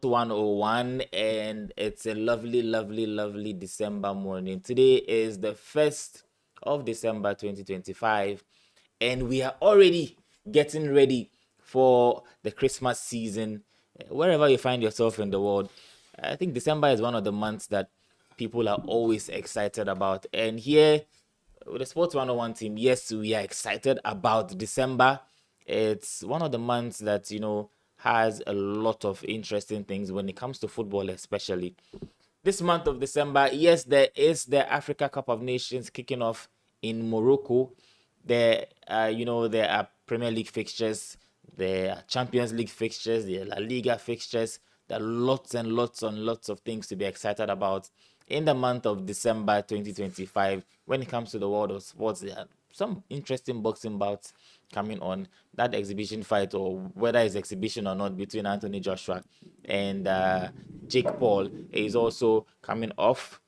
101, and it's a lovely, lovely, lovely December morning. Today is the 1st of December 2025, and we are already getting ready for the Christmas season. Wherever you find yourself in the world, I think December is one of the months that people are always excited about. And here with the Sports 101 team, yes, we are excited about December. It's one of the months that, has a lot of interesting things when it comes to football, especially. This month of December, yes, there is the Africa Cup of Nations kicking off in Morocco. There are Premier League fixtures, there are Champions League fixtures, there are La Liga fixtures. There are lots and lots and lots of things to be excited about in the month of December 2025. When it comes to the world of sports, there are some interesting boxing bouts coming on. That exhibition fight, or whether it's exhibition or not, between Anthony Joshua and Jake Paul is also coming off.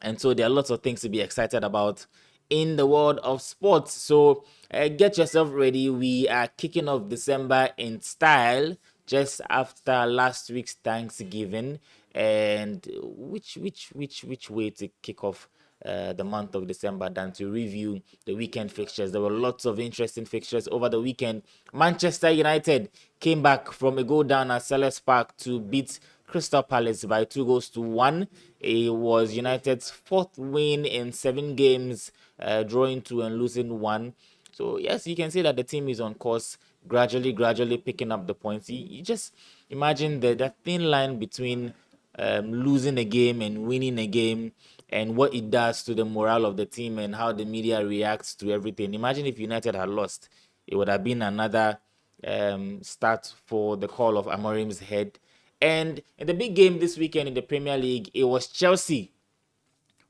And so there are lots of things to be excited about in the world of sports. So get yourself ready. We are kicking off December in style just after last week's Thanksgiving. And which way to kick off the month of December than to review the weekend fixtures? There were lots of interesting fixtures over the weekend. Manchester United came back from a goal down at Selhurst Park to beat Crystal Palace by 2-1. It was United's fourth win in 7 games, drawing 2 and losing 1. So yes, you can say that the team is on course, gradually picking up the points. You just imagine that thin line between losing a game and winning a game, and what it does to the morale of the team and how the media reacts to everything. Imagine if United had lost. It would have been another start for the call of Amorim's head. And in the big game this weekend in the Premier League, it was Chelsea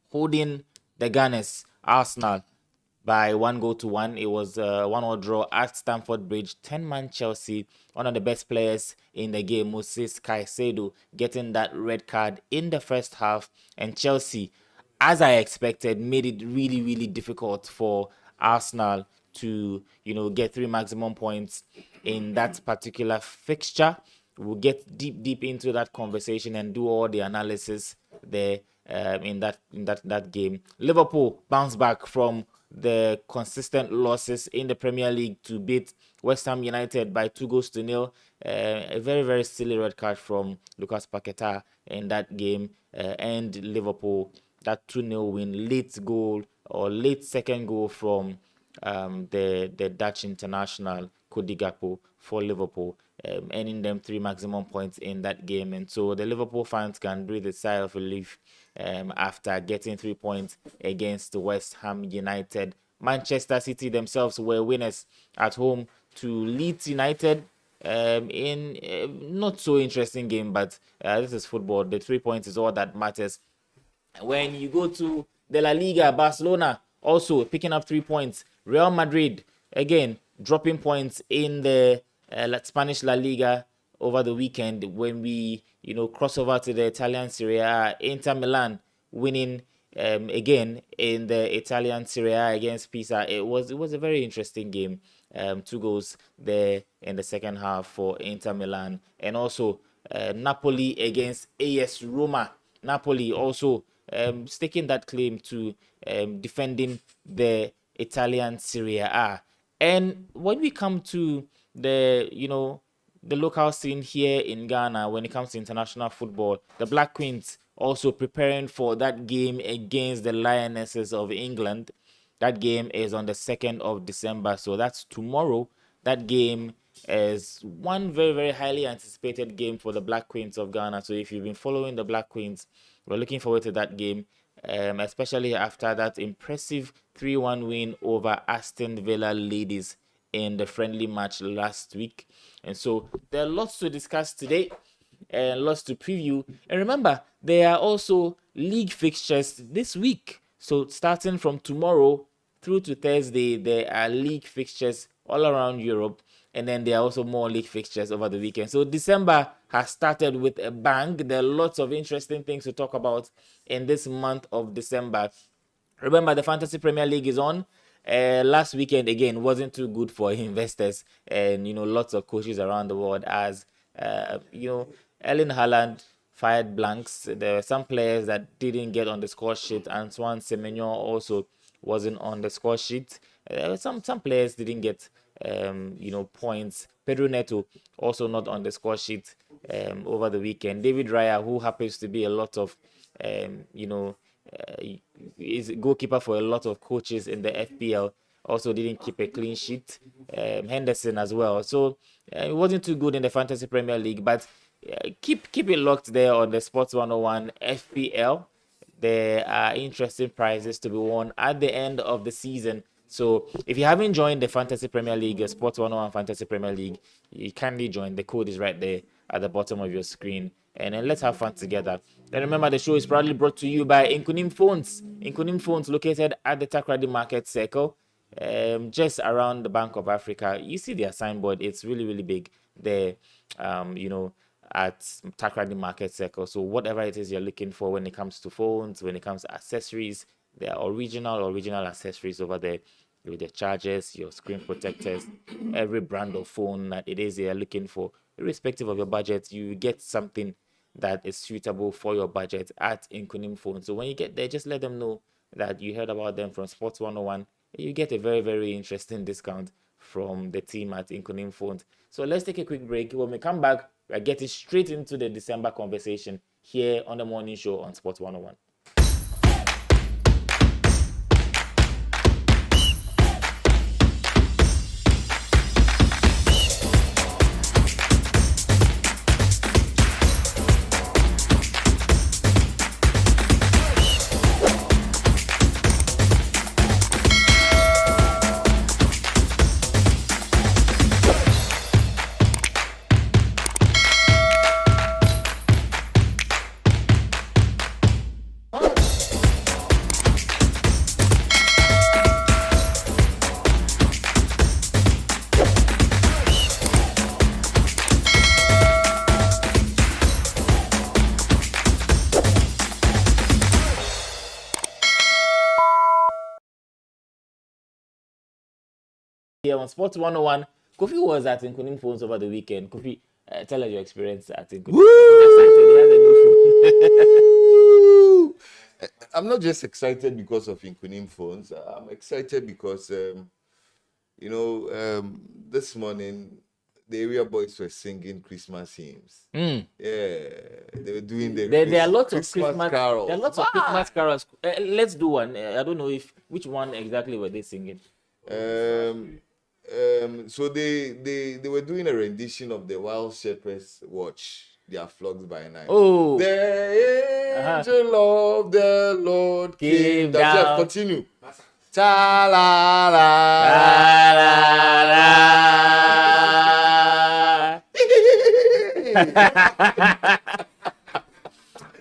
holding the Gunners, Arsenal, by 1-1. It was a 1-1 draw at Stamford Bridge. 10-man Chelsea, one of the best players in the game, Moses Caicedo, getting that red card in the first half. And Chelsea, as I expected, made it really, really difficult for Arsenal to, get 3 maximum points in that particular fixture. We'll get deep into that conversation and do all the analysis there in that game. Liverpool bounced back from the consistent losses in the Premier League to beat West Ham United by 2-0. A very, very silly red card from Lucas Paqueta in that game, and Liverpool that 2-0 win, late second goal from the Dutch international Cody Gakpo for Liverpool, earning them 3 maximum points in that game. And so the Liverpool fans can breathe a sigh of relief after getting 3 points against West Ham United. Manchester City themselves were winners at home to Leeds United in a not so interesting game, but this is football. The 3 points is all that matters. When you go to the La Liga, Barcelona also picking up 3 points. Real Madrid, again, dropping points in the Spanish La Liga over the weekend. When we, cross over to the Italian Serie A, Inter Milan winning again in the Italian Serie A against Pisa. It was a very interesting game. 2 goals there in the second half for Inter Milan. And also Napoli against AS Roma. Napoli also staking that claim to defending the Italian Serie A. And when we come to the local scene here in Ghana, when it comes to international football, the Black Queens also preparing for that game against the Lionesses of England. That game is on the 2nd of December, so that's tomorrow. That game is one very, very highly anticipated game for the Black Queens of Ghana. So if you've been following the Black Queens, we're looking forward to that game, especially after that impressive 3-1 win over Aston Villa ladies in the friendly match last week. And so there are lots to discuss today and lots to preview. And remember, there are also league fixtures this week. So starting from tomorrow through to Thursday, there are league fixtures all around Europe. And then there are also more league fixtures over the weekend. So December has started with a bang. There are lots of interesting things to talk about in this month of December. Remember, the Fantasy Premier League is on. Last weekend, again, wasn't too good for investors and, lots of coaches around the world as, Erling Haaland fired blanks. There were some players that didn't get on the score sheet. Antoine Semenyo also wasn't on the score sheet. Some players didn't get points. Pedro Neto also not on the score sheet over the weekend. David Raya, who happens to be a lot of is a goalkeeper for a lot of coaches in the FPL, also didn't keep a clean sheet. Henderson as well. So it wasn't too good in the Fantasy Premier League, but keep it locked there on the Sports 101 FPL. There are interesting prizes to be won at the end of the season. So if you haven't joined the Fantasy Premier League, Sports 101 Fantasy Premier League, you kindly join. The code is right there at the bottom of your screen. And then let's have fun together. And remember, the show is proudly brought to you by Inkunim Phones. Inkunim Phones located at the Takrady Market Circle, just around the Bank of Africa. You see their signboard. It's really, really big there, at Takrady Market Circle. So whatever it is you're looking for when it comes to phones, when it comes to accessories, there are original accessories over there with the chargers, your screen protectors, every brand of phone that it is you're looking for. Irrespective of your budget, you get something that is suitable for your budget at Inkunim Phone. So when you get there, just let them know that you heard about them from Sports 101. You get a very, very interesting discount from the team at Inkunim Phones. So let's take a quick break. When we come back, we're getting straight into the December conversation here on the morning show on Sports 101. Here on Sports 101, Kofi was at Inkunim Phones over the weekend. Kofi, tell us your experience at Inkunim. I'm not just excited because of Inkunim Phones. I'm excited because, this morning, the area boys were singing Christmas hymns. Yeah, they were doing there are lots of Christmas carols. There are lots of Christmas carols. Let's do one. I don't know which one exactly were they singing. So they were doing a rendition of the Wild Shepherds Watch their flocks by night. Oh, the angel of the Lord came down. Just continue. Ta la la.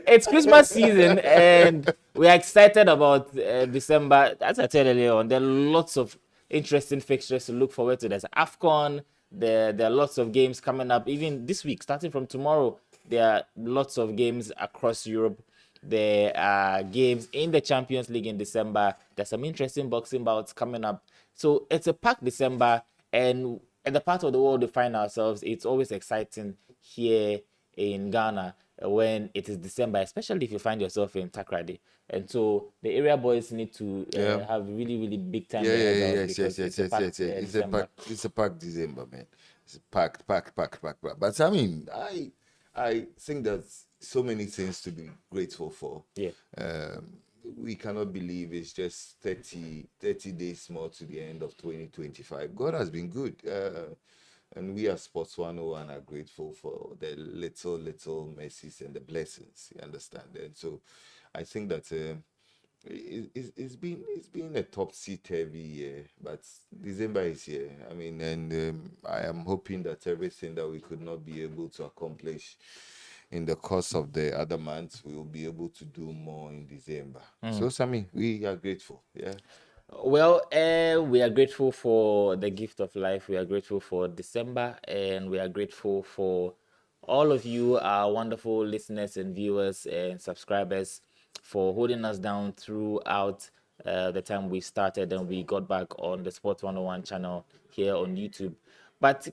It's Christmas season and we are excited about December. As I said earlier on, there are lots of interesting fixtures to look forward to. There's AFCON. There are lots of games coming up. Even this week, starting from tomorrow, there are lots of games across Europe. There are games in the Champions League in December. There's some interesting boxing bouts coming up. So it's a packed December, and at the part of the world we find ourselves, it's always exciting here in Ghana when it is December, especially if you find yourself in Takrady. And so the area boys need to have really, really big time. Yes. It's a packed December, man. It's packed. But I mean, I think there's so many things to be grateful for. Yeah. We cannot believe it's just 30 days more to the end of 2025. God has been good. And we as Sports 101 are grateful for the little mercies and the blessings, you understand? And so I think that it's been a topsy-turvy year, but December is here. I mean, and I am hoping that everything that we could not be able to accomplish in the course of the other months, we will be able to do more in December. So, Sammy, we are grateful. Yeah. Well, we are grateful for the gift of life. We are grateful for December, and we are grateful for all of you, our wonderful listeners and viewers and subscribers, for holding us down throughout the time we started and we got back on the Sports 101 channel here on YouTube. But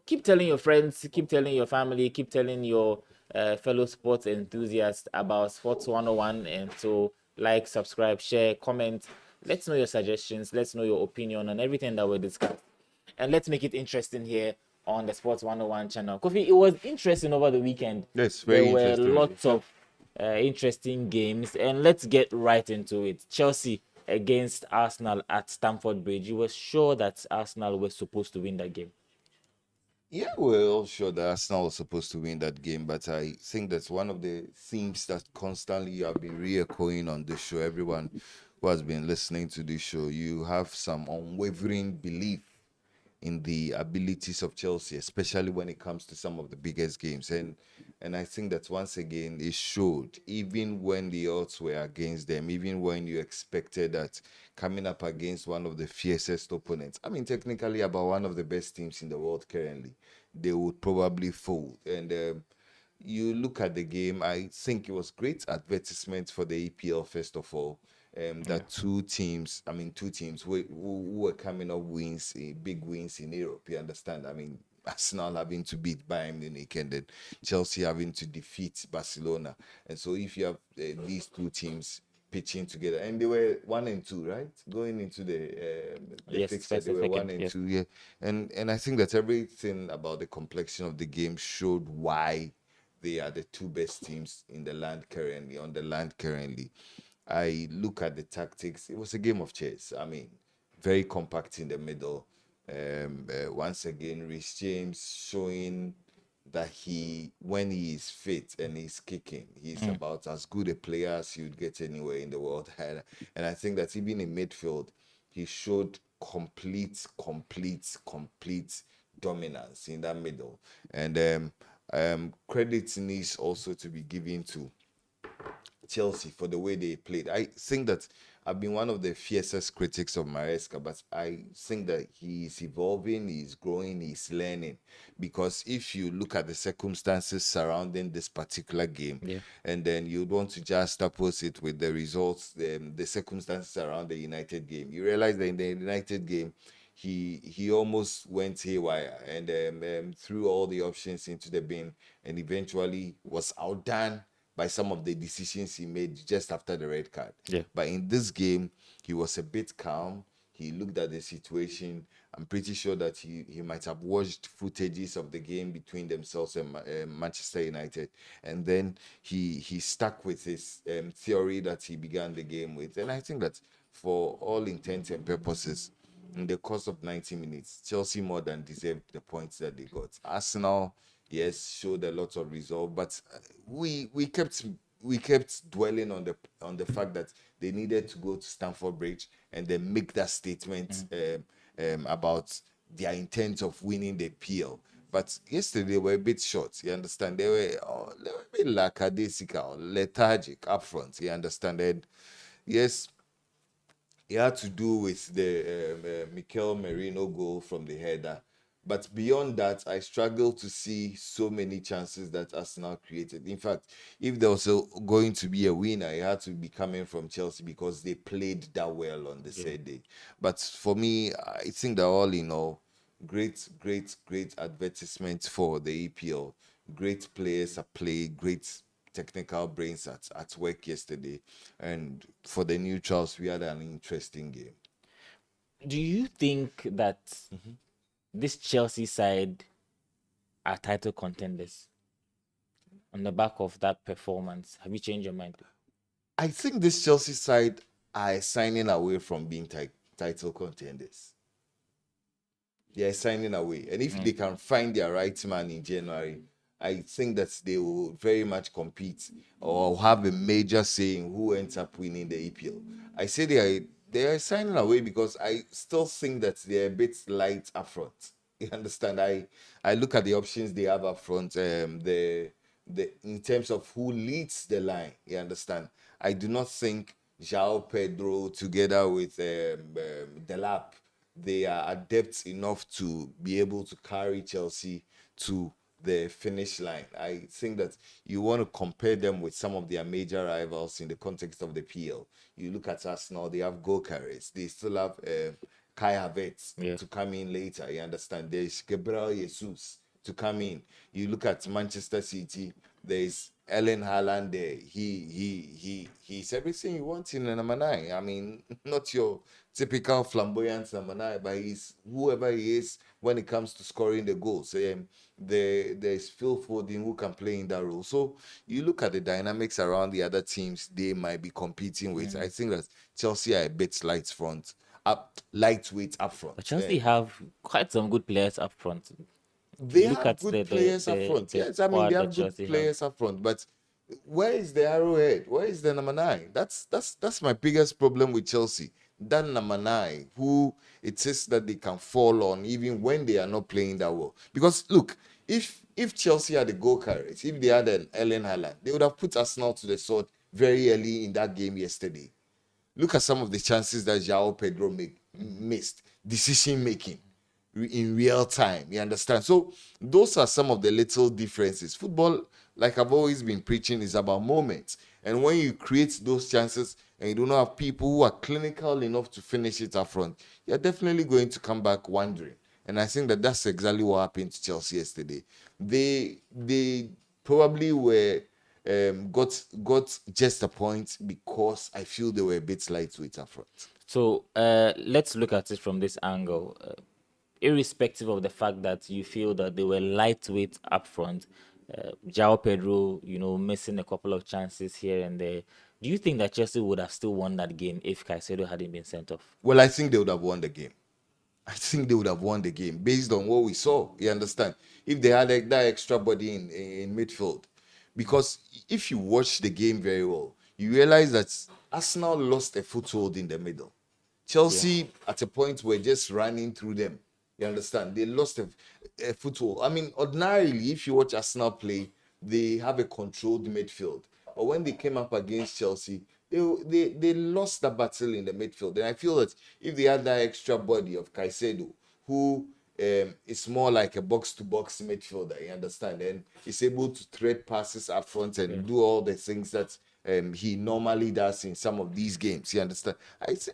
keep telling your friends, keep telling your family, keep telling your fellow sports enthusiasts about Sports 101. And so, like, subscribe, share, comment. Let's know your suggestions. Let's know your opinion on everything that we discussed. And let's make it interesting here on the Sports 101 channel. Kofi, it was interesting over the weekend. Yes, There very were interesting. lots of interesting games, and let's get right into it. Chelsea against Arsenal at Stamford Bridge. You were sure that Arsenal were supposed to win that game. Yeah, we're all sure that Arsenal was supposed to win that game, but I think that's one of the themes that constantly have been reoccurring on this show. Everyone who has been listening to this show, you have some unwavering belief in the abilities of Chelsea, especially when it comes to some of the biggest games. And I think that once again it showed, even when the odds were against them, even when you expected that coming up against one of the fiercest opponents, I mean, technically about one of the best teams in the world currently, they would probably fold. And you look at the game, I think it was great advertisement for the EPL, first of all. That two teams who were coming up wins, big wins in Europe. You understand? I mean, Arsenal having to beat Bayern Munich and then Chelsea having to defeat Barcelona. And so if you have these two teams pitching together, and they were 1 and 2, right? Going into the Yes, fixture, first they and were second. one and Yes. two, yeah. And I think that everything about the complexion of the game showed why they are the two best teams in the land currently, on the land currently. I look at the tactics. It was a game of chess. I mean, very compact in the middle. Once again, Rhys James showing that when he is fit and he's kicking, he's about as good a player as you'd get anywhere in the world. And I think that even in midfield, he showed complete dominance in that middle. And credit needs also to be given to Chelsea for the way they played. I think that I've been one of the fiercest critics of Maresca, but I think that he's evolving, he's growing, he's learning. Because if you look at the circumstances surrounding this particular game, Yeah. and then you'd want to just oppose it with the results, the circumstances around the United game, you realize that in the United game, he almost went haywire and threw all the options into the bin and eventually was outdone by some of the decisions he made just after the red card. Yeah. But in this game, he was a bit calm. He looked at the situation. I'm pretty sure that he might have watched footages of the game between themselves and Manchester United, and then he stuck with his theory that he began the game with. And I think that for all intents and purposes, in the course of 90 minutes, Chelsea more than deserved the points that they got. Arsenal, yes, showed a lot of resolve, but we kept dwelling on the fact that they needed to go to Stamford Bridge and then make that statement about their intent of winning the PL. But yesterday they were a bit short. You understand? They were a bit lackadaisical, lethargic up front. You understand? And yes, it had to do with the Mikel Merino goal from the header. But beyond that, I struggle to see so many chances that Arsenal created. In fact, if there was going to be a winner, it had to be coming from Chelsea because they played that well on the said day. But for me, I think that all in all, great advertisement for the EPL. Great players at play, great technical brains at work yesterday. And for the neutrals, we had an interesting game. Do you think that this Chelsea side are title contenders on the back of that performance? Have you changed your mind? I think this Chelsea side are signing away from being title contenders. They are signing away. And if they can find their right man in January, I think that they will very much compete or have a major say in who ends up winning the EPL. I say they are signing away because I still think that they're a bit light up front. You understand? I look at the options they have up front, the in terms of who leads the line. You understand? I do not think João Pedro together with Delap, they are adept enough to be able to carry Chelsea to the finish line. I think that you want to compare them with some of their major rivals in the context of the PL. You look at Arsenal, they have goal carriers. They still have Kai Havertz Yeah. to come in later. You understand? There's Gabriel Jesus to come in. You look at Manchester City. There's Ellen Haaland there. He's everything you want in a number 9. I mean, not your typical flamboyant number 9, but he's whoever he is when it comes to scoring the goals. There's Phil Foden who can play in that role. So you look at the dynamics around the other teams they might be competing with. I think that Chelsea are a bit lightweight up front. But Chelsea have quite some good players up front. They Look have at good players up front. the Yes, I mean they squad that have good Chelsea have. players up front, but where is the arrowhead? Where is the number 9? That's my biggest problem with Chelsea. That number 9, who it is that they can fall on even when they are not playing that well. Because look, if Chelsea had the goal carriers, if they had an Ellen Haaland, they would have put Arsenal to the sword very early in that game yesterday. Look at some of the chances that João Pedro missed. Decision making in real time. You understand? So those are some of the little differences. Football, like I've always been preaching, is about moments. And when you create those chances and you don't have people who are clinical enough to finish it up front, you're definitely going to come back wondering. And I think that that's exactly what happened to Chelsea yesterday. They probably were got just a point because I feel they were a bit lightweight up front. So let's look at it from this angle. Irrespective of the fact that you feel that they were lightweight up front, João Pedro, missing a couple of chances here and there. Do you think that Chelsea would have still won that game if Caicedo hadn't been sent off? Well, I think they would have won the game. I think they would have won the game based on what we saw. You understand? If they had that extra body in midfield. Because if you watch the game very well, you realize that Arsenal lost a foothold in the middle. Chelsea, at a point, were just running through them. You understand? They lost a foothold. I mean, ordinarily, if you watch Arsenal play, they have a controlled midfield. But when they came up against Chelsea, they lost the battle in the midfield. And I feel that if they had that extra body of Caicedo, who is more like a box-to-box midfielder, you understand, and is able to thread passes up front and do all the things that he normally does in some of these games, you understand.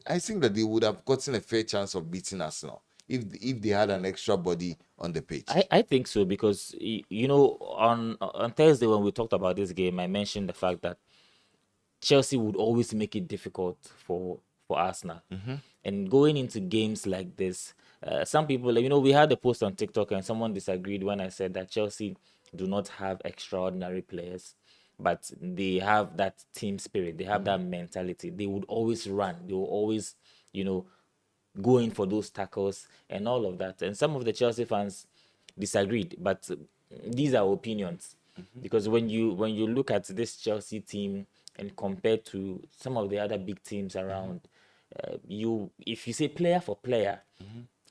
I think that they would have gotten a fair chance of beating Arsenal if they had an extra body on the pitch. I think so because on Thursday when we talked about this game, I mentioned the fact that Chelsea would always make it difficult for Arsenal. And going into games like this, some people, we had a post on TikTok and someone disagreed when I said that Chelsea do not have extraordinary players, but they have that team spirit. They have that mentality. They would always run. They will always, going for those tackles and all of that. And some of the Chelsea fans disagreed, but these are opinions. Because when you look at this Chelsea team and compare to some of the other big teams around, if you say player for player,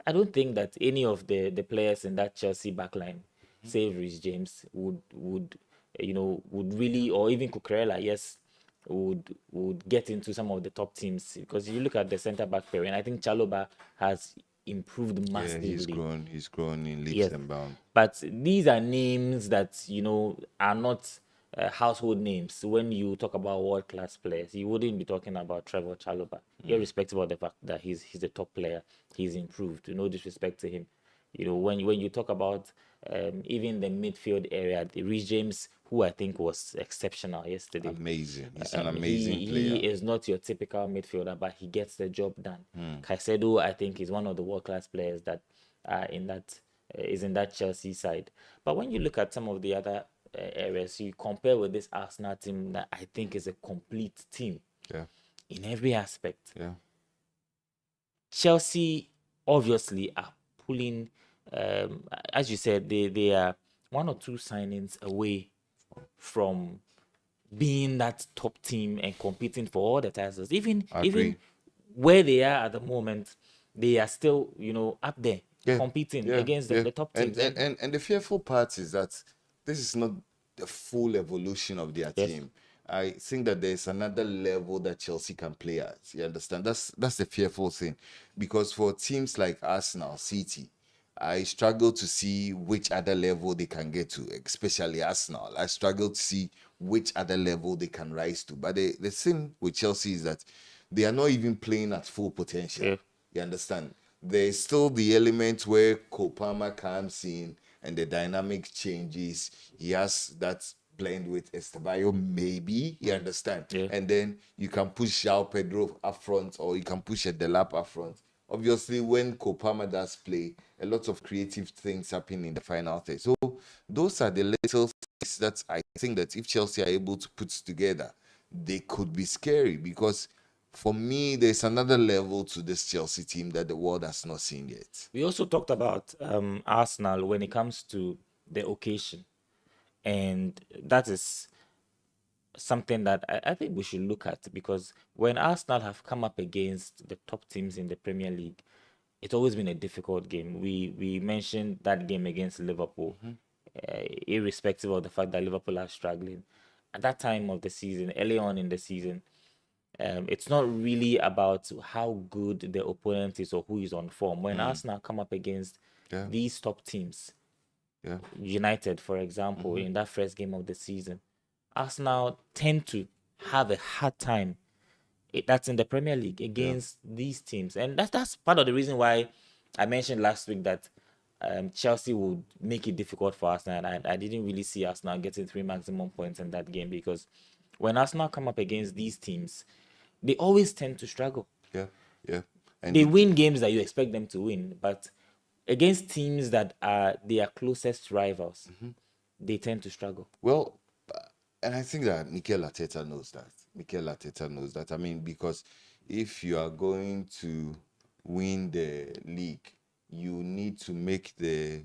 I don't think that any of the players in that Chelsea backline, save Reece James, would really, or even Cucurella, yes, would get into some of the top teams. Because you look at the centre back pairing, I think Chalobah has improved massively. Yeah, he's grown in leaps and bounds. But these are names that are not household names. When you talk about world-class players, you wouldn't be talking about Trevor Chalobah, irrespective of the fact that he's a top player. He's improved. No disrespect to him. When you talk about even the midfield area, the Reece James, who I think was exceptional yesterday. Amazing. He's an amazing player. He is not your typical midfielder, but he gets the job done. Caicedo, I think, is one of the world-class players that are is in that Chelsea side. But when you look at some of the other areas, you compare with this Arsenal team that I think is a complete team. Yeah. In every aspect. Yeah. Chelsea obviously are pulling, as you said, they are one or two signings away from being that top team and competing for all the titles. Even where they are at the moment, they are still, up there competing against the top teams. And the fearful part is that this is not the full evolution of their team. I think that there's another level that Chelsea can play at. You understand? That's the fearful thing. Because for teams like Arsenal, City, I struggle to see which other level they can get to, especially Arsenal. I struggle to see which other level they can rise to. But the thing with Chelsea is that they are not even playing at full potential. You understand? there's still the element where Kopama comes in and the dynamic changes. He has that blend with Estebayo, maybe, you understand? Yeah. And then you can push João Pedro up front or you can push a Delap up front. Obviously, when Kopama does play, a lot of creative things happen in the final third. So those are the little things that I think that if Chelsea are able to put together, they could be scary because for me, there's another level to this Chelsea team that the world has not seen yet. We also talked about Arsenal when it comes to the occasion, and that is something that I think we should look at, because when Arsenal have come up against the top teams in the Premier League, it's always been a difficult game. We mentioned that game against Liverpool, irrespective of the fact that Liverpool are struggling at that time of the season, early on in the season. It's not really about how good the opponent is or who is on form. When Arsenal come up against Yeah. these top teams, Yeah. United, for example, in that first game of the season, Arsenal tend to have a hard time. That's in the Premier League against these teams, and that's part of the reason why I mentioned last week that Chelsea would make it difficult for Arsenal. And I didn't really see Arsenal getting 3 maximum points in that game, because when Arsenal come up against these teams, they always tend to struggle. Yeah. Yeah. And They win games that you expect them to win, but against teams that are their closest rivals, they tend to struggle. well, and I think that Mikel Arteta knows that. Mikel Arteta knows that. I mean, because if you are going to win the league, you need to make the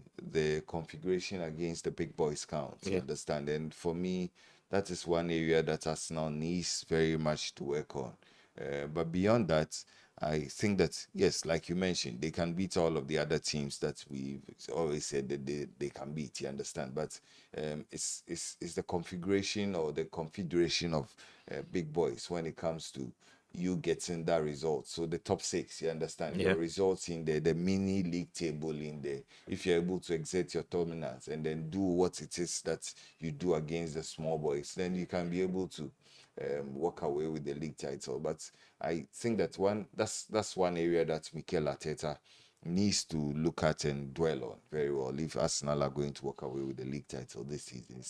configuration against the big boys count. You understand? And for me, that is one area that Arsenal needs very much to work on. But beyond that, I think that, yes, like you mentioned, they can beat all of the other teams that we've always said that they can beat, you understand? But it's the configuration or the confederation of big boys when it comes to you getting that result. So the top six, you understand? Yeah. Your results in the mini league table in there. If you're able to exert your dominance and then do what it is that you do against the small boys, then you can be able to walk away with the league title. But I think that that's one area that Mikel Arteta needs to look at and dwell on very well. If Arsenal are going to walk away with the league title this season,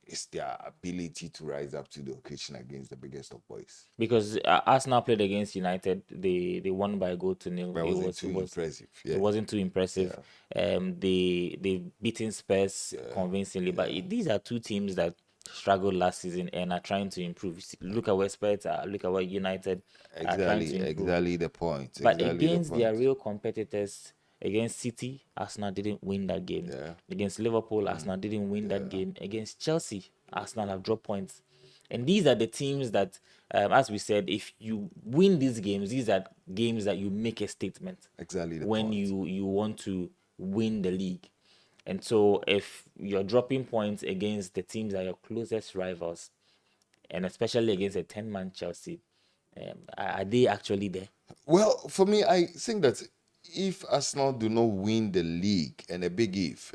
it's their ability to rise up to the occasion against the biggest of boys. Because Arsenal played against United, they won by a goal to nil. That wasn't too impressive. Yeah. It wasn't too impressive. They beaten Spurs convincingly, but these are two teams that struggled last season and are trying to improve. Look at where Spurs are. Look at where United are trying to improve. Exactly the point. But Exactly against the their point. real competitors, against City, Arsenal didn't win that game. Against Liverpool, Arsenal didn't win that game. Against Chelsea, Arsenal have dropped points. And these are the teams that, as we said, if you win these are games that you make a statement Exactly the when point. you want to win the league. And so if you're dropping points against the teams that are your closest rivals, and especially against a 10-man Chelsea, are they actually there? Well, for me, I think that if Arsenal do not win the league, and a big if,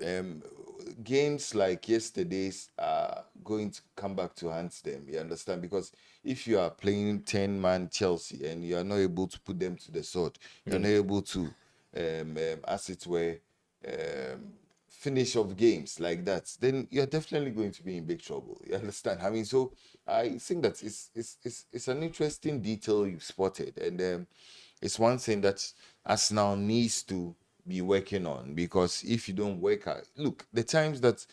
games like yesterday's are going to come back to haunt them. You understand? Because if you are playing 10-man Chelsea and you are not able to put them to the sword, you're not able to, as it were, finish off games like that, then you're definitely going to be in big trouble. You understand? I mean, so I think that it's an interesting detail you've spotted, and it's one thing that Arsenal needs to be working on, because if you don't work out, look, the times that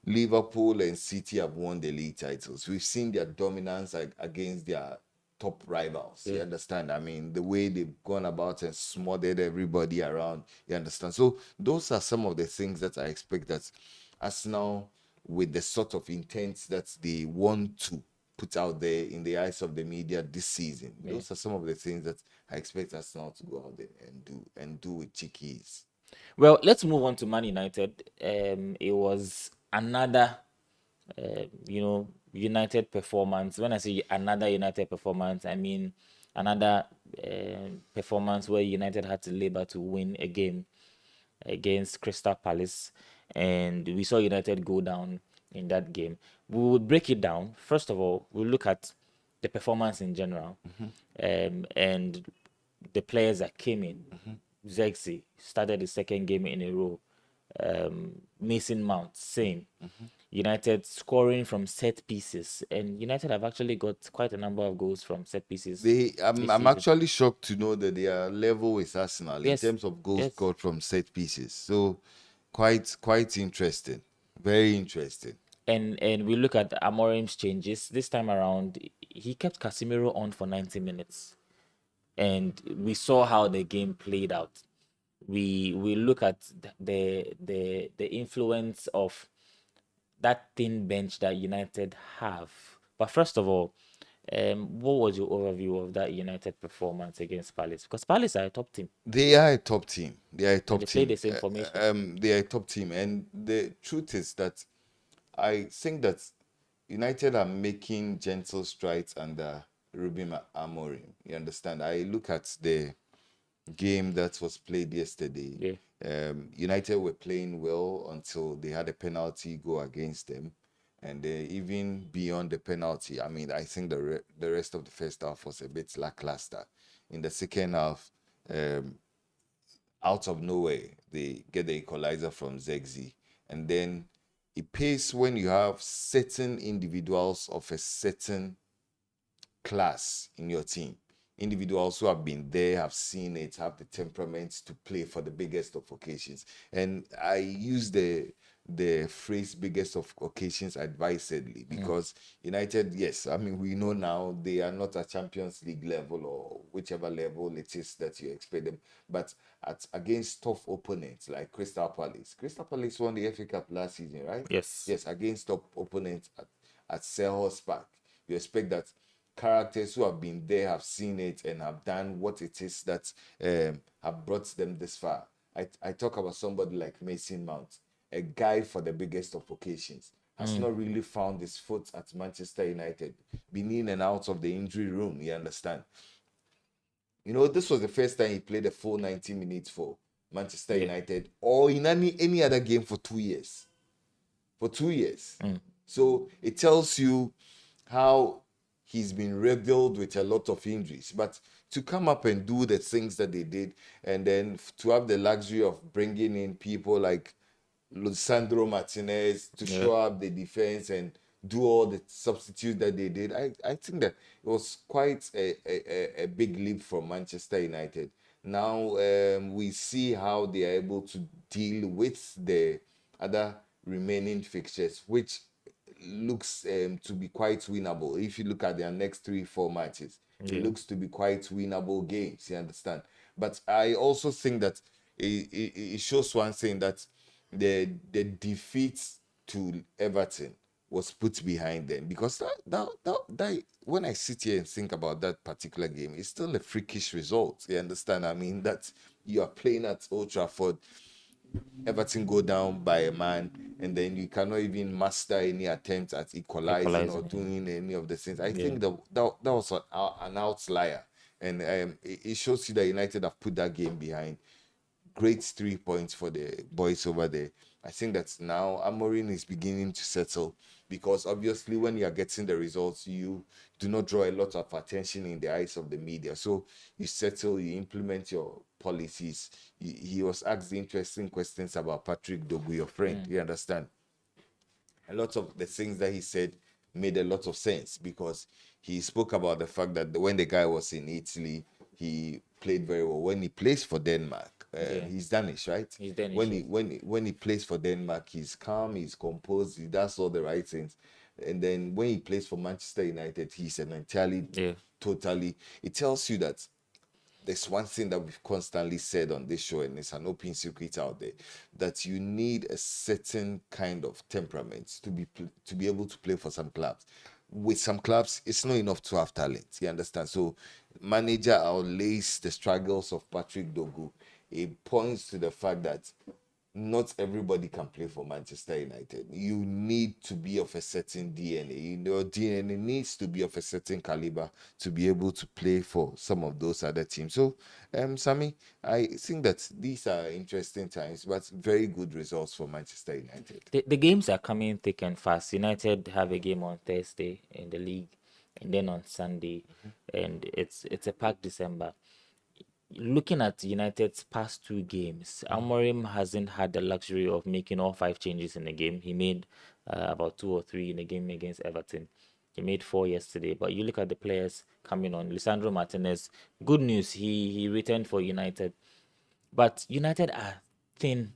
Liverpool and City have won the league titles, we've seen their dominance against their top rivals. You understand? I mean, the way they've gone about and smothered everybody around. You understand? So those are some of the things that I expect that Arsenal, with the sort of intent that they want to put out there in the eyes of the media this season, those are some of the things that I expect Arsenal to go out there and do with chickies. Well, let's move on to Man United. It was another, United performance. When I say another United performance, I mean another performance where United had to labor to win a game against Crystal Palace, and we saw United go down in that game. We would break it down. First of all, we'll look at the performance in general, and the players that came in. Zexi started the second game in a row. Mason Mount, same. United scoring from set pieces, and United have actually got quite a number of goals from set pieces this I'm season. actually shocked to know that they are level with Arsenal in Yes, terms of goals yes. scored from set pieces. So quite interesting, very interesting. And we look at Amorim's changes this time around. He kept Casemiro on for 90 minutes, and we saw how the game played out. We look at the influence of that thin bench that United have. But first of all, what was your overview of that United performance against Palace? Because Palace are a top team They are a top team. They are a and top they play team. the same formation. They are a top team, and the truth is that I think that United are making gentle strides under Ruben Amorim. You understand? I look at the game that was played yesterday. Yeah. United were playing well until they had a penalty go against them, and even beyond the penalty, I mean, I think the rest of the first half was a bit lackluster. In the second half, um, out of nowhere, they get the equalizer from Zegzi, and then it pays when you have certain individuals of a certain class in your team. Individuals who have been there, have seen it, have the temperament to play for the biggest of occasions. And I use the phrase biggest of occasions advisedly because United, yes, I mean, we know now they are not at Champions League level or whichever level it is that you expect them, but at against tough opponents like Crystal Palace. Crystal Palace won the FA Cup last season, right? Yes. Yes, against top opponents at Selhurst Park. You expect that characters who have been there, have seen it, and have done what it is that have brought them this far. I talk about somebody like Mason Mount, a guy for the biggest of occasions, has not really found his foot at Manchester United, been in and out of the injury room, you understand? You know, this was the first time he played a full 90 minutes for Manchester Yeah. United or in any other game for 2 years. For 2 years. So it tells you how he's been riddled with a lot of injuries. But to come up and do the things that they did, and then to have the luxury of bringing in people like Lautaro Martínez to Yeah. show up the defense and do all the substitutes that they did, I think that it was quite a big leap from Manchester United. Now we see how they are able to deal with the other remaining fixtures, which looks to be quite winnable. If you look at their next 3-4 matches, it Yeah. looks to be quite winnable games. You understand? But I also think that it shows one thing that the defeat to Everton was put behind them because that when I sit here and think about that particular game, it's still a freakish result. You understand? I mean that you are playing at Old Trafford, Everton go down by a man, and then you cannot even master any attempt at equalizing or Equalizing. doing any of the things. I Yeah. think that was an outlier, and it shows you that United have put that game behind. Great 3 points for the boys over there. I think that now Amorim is beginning to settle because obviously when you are getting the results, you do not draw a lot of attention in the eyes of the media. So you settle, you implement your policies. He was asked interesting questions about Patrick Dogu, your friend. You understand? A lot of the things that he said made a lot of sense because he spoke about the fact that when the guy was in Italy, he played very well. When he plays for Denmark, Yeah. he's Danish, right? He's Danish, When yeah. he plays for Denmark, he's calm, he's composed, he does all the right things. And then when he plays for Manchester United, he's an entirely, Yeah. totally. It tells you that there's one thing that we've constantly said on this show, and it's an open secret out there, that you need a certain kind of temperament to be able to play for some clubs. With some clubs, it's not enough to have talent. You understand? So, manager outlays the struggles of Patrick Dogu. It points to the fact that not everybody can play for Manchester United. You need to be of a certain DNA. You know, DNA needs to be of a certain caliber to be able to play for some of those other teams. So, Sammy, I think that these are interesting times, but very good results for Manchester United. The games are coming thick and fast. United have a game on Thursday in the league, and then on Sunday, and it's a packed December. looking at United's past 2 games, Amorim hasn't had the luxury of making all 5 changes in the game. He made about 2 or 3 in the game against Everton. He made 4 yesterday. But you look at the players coming on. Lisandro Martinez, good news, he returned for United. But United are thin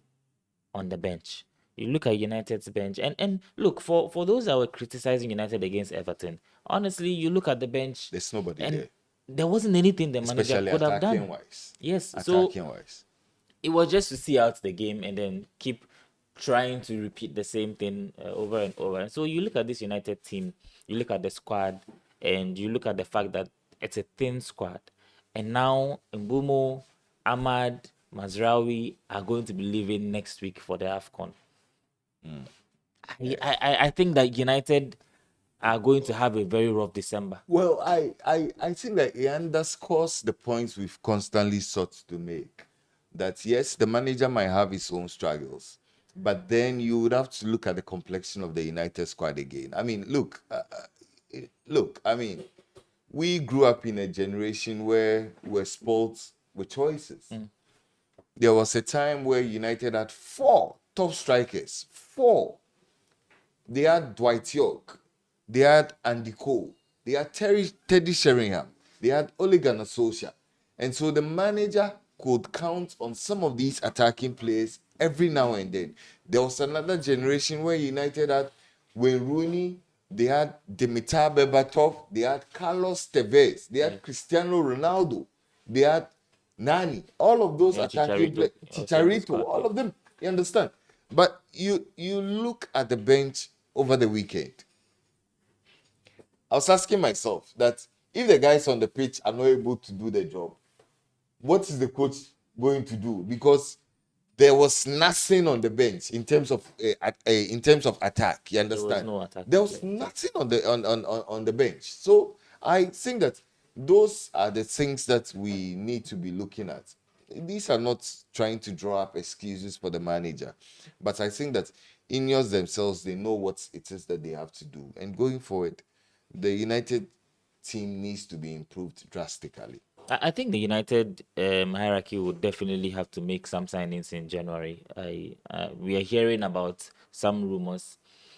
on the bench. You look at United's bench, and look, for those that were criticizing United against Everton, honestly, you look at the bench, There's nobody and there, there wasn't anything the manager especially could have attacking done. wise. Yes, so Attacking wise. it was just to see out the game and then keep trying to repeat the same thing over and over. And so you look at this United team, you look at the squad, and you look at the fact that it's a thin squad. And now Mbumo, Ahmad, Mazraoui are going to be leaving next week for the AFCON. I think that United are going to have a very rough December. Well, I think that it underscores the points we've constantly sought to make. That yes, the manager might have his own struggles, but then you would have to look at the complexion of the United squad again. I mean, look. I mean, we grew up in a generation where we're spoiled with choices. There was a time where United had 4 top strikers. 4. They had Dwight York. They had Andy Cole. They had Teddy Sheringham. They had Ole Gunnar Solskjaer. And so the manager could count on some of these attacking players every now and then. There was another generation where United had Wayne Rooney, they had Dimitar Berbatov, they had Carlos Tevez, they had Cristiano Ronaldo, they had Nani. All of those attacking players, Chicharito, all of them. You understand? But you look at the bench over the weekend. I was asking myself that if the guys on the pitch are not able to do the job, what is the coach going to do? Because there was nothing on the bench in terms of attack. You understand? There was no attack. There was nothing on the bench. So I think that those are the things that we need to be looking at. These are not trying to draw up excuses for the manager, but I think that Ineos themselves, they know what it is that they have to do. And going forward, the United team needs to be improved drastically. I think the United hierarchy would definitely have to make some signings in January. We are hearing about some rumors,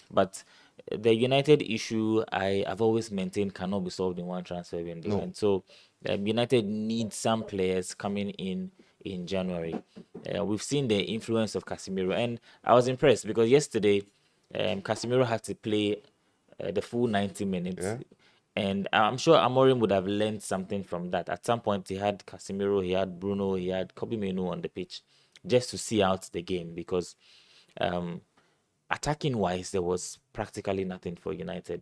but the United issue I've always maintained cannot be solved in one transfer window. No. And so United needs some players coming in January. We've seen the influence of Casemiro, and I was impressed because yesterday Casemiro had to play the full 90 minutes. Yeah. And I'm sure Amorim would have learned something from that. At some point, he had Casemiro, he had Bruno, he had Kobe Menu on the pitch just to see out the game because attacking wise, there was practically nothing for United.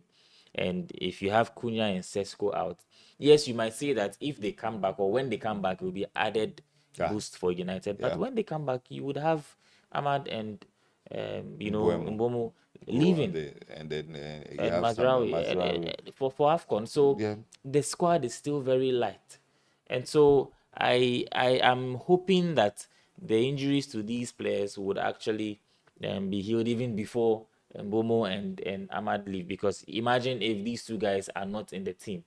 And if you have Cunha and Sesko out, yes, you might say that if they come back or when they come back, it will be added boost for United. But when they come back, you would have Ahmad and Mbomo leaving, and then you and have Mazraoui for AFCON. So the squad is still very light, and so I am hoping that the injuries to these players would actually be healed even before Mbomo and Ahmad leave. Because imagine if these 2 guys are not in the team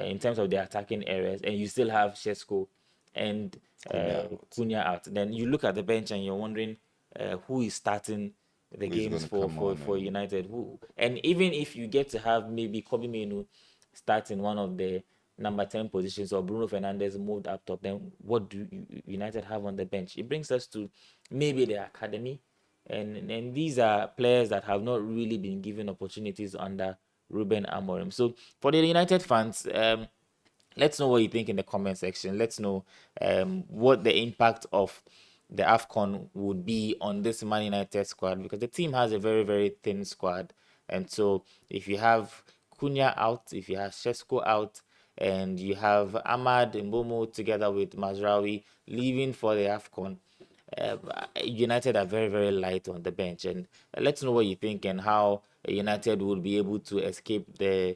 in terms of their attacking areas, and you still have Shesko and Cunha out. Then you look at the bench and you're wondering who is starting the games for United. Who, and even if you get to have maybe Kobe Menu starting one of the number 10 positions or Bruno Fernandes moved up top, then what do United have on the bench? It brings us to maybe the academy, and these are players that have not really been given opportunities under Ruben Amorim. So for the United fans, let's know what you think in the comment section. Let's know what the impact of the AFCON would be on this Man United squad, because the team has a very, very thin squad. And so if you have Cunha out, if you have Shesko out, and you have Ahmad Mbomo together with Mazraoui leaving for the AFCON, United are very, very light on the bench. And let's know what you think and how United would be able to escape the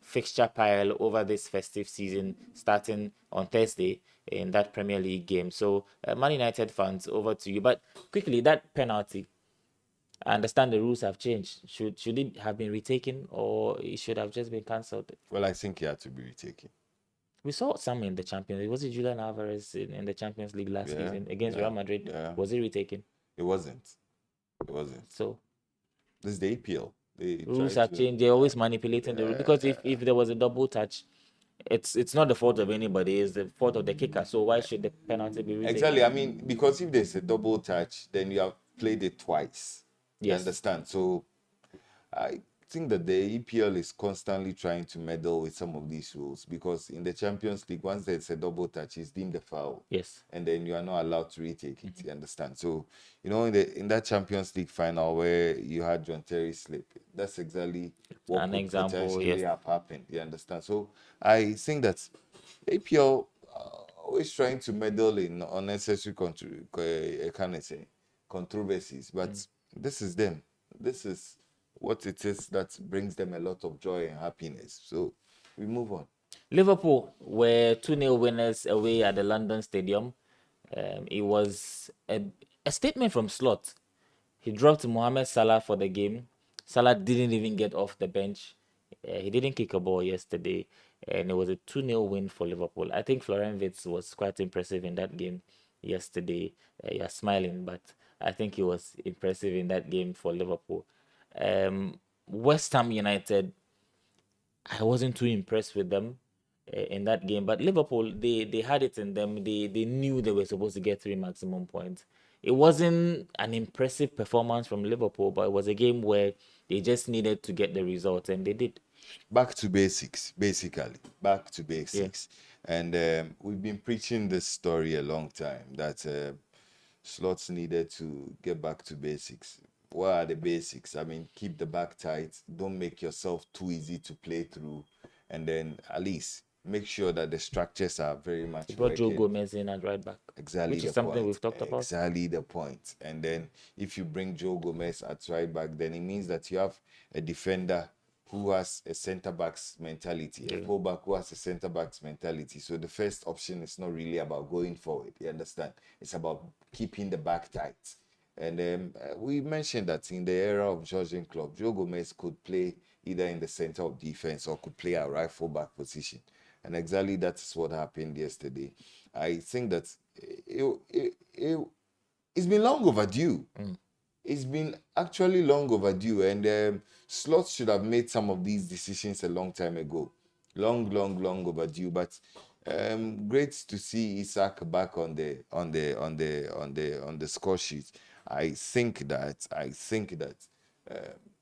fixture pile over this festive season starting on Thursday in that Premier League game. So Man United fans, over to you. But quickly, that penalty, I understand the rules have changed. Should it have been retaken, or it should have just been cancelled? Well, I think it had to be retaken. We saw some in the Champions League. Was it Julian Alvarez in the Champions League last Yeah, season against yeah, Real Madrid? yeah. Was he retaken? It wasn't. It wasn't. So This is the APL. They rules try have to. changed. They're always manipulating the rule because if there was a double touch, it's not the fault of anybody. It's the fault of the kicker. So why should the penalty be retaken? Exactly. I mean, because if there's a double touch, then you have played it twice. You Yes. understand? So I think that the EPL is constantly trying to meddle with some of these rules because in the Champions League, once there's a double touch, it's deemed a foul. Yes. And then you are not allowed to retake it. You understand? So, in that Champions League final where you had John Terry slip, that's exactly what An could example, potentially yes. have happened. You understand? So I think that APL always trying to meddle in unnecessary controversies, but this is them. This is what it is that brings them a lot of joy and happiness. So we move on. Liverpool were 2-0 winners away at the London Stadium. It was a statement from Slot. He dropped Mohamed Salah for the game. Salah didn't even get off the bench. He didn't kick a ball yesterday, and it was a 2-0 win for Liverpool. I think Florian Wirtz was quite impressive in that game yesterday. You're smiling, but I think he was impressive in that game for Liverpool. West Ham United, I wasn't too impressed with them in that game. But Liverpool, they had it in them. They knew they were supposed to get 3 maximum points. It wasn't an impressive performance from Liverpool, but it was a game where they just needed to get the result, and they did. Back to basics, basically. Back to basics. And we've been preaching this story a long time that Slots needed to get back to basics. What are the basics? I mean, keep the back tight. Don't make yourself too easy to play through. And then at least make sure that the structures are very much He brought Joe working. Gomez in at right back. Exactly, which the is something point. we've talked about. Exactly the point. And then if you bring Joe Gomez at right back, then it means that you have a defender who has a centre back's mentality, a fullback who has a centre back's mentality. So the first option is not really about going forward. You understand? It's about keeping the back tight. And we mentioned that in the era of Jurgen Klopp, Joe Gomez could play either in the center of defense or could play a right fullback position. And exactly that's what happened yesterday. I think that it's been long overdue. It's been actually long overdue. And Slots should have made some of these decisions a long time ago. Long overdue. But great to see Isak back on the score sheet. I think that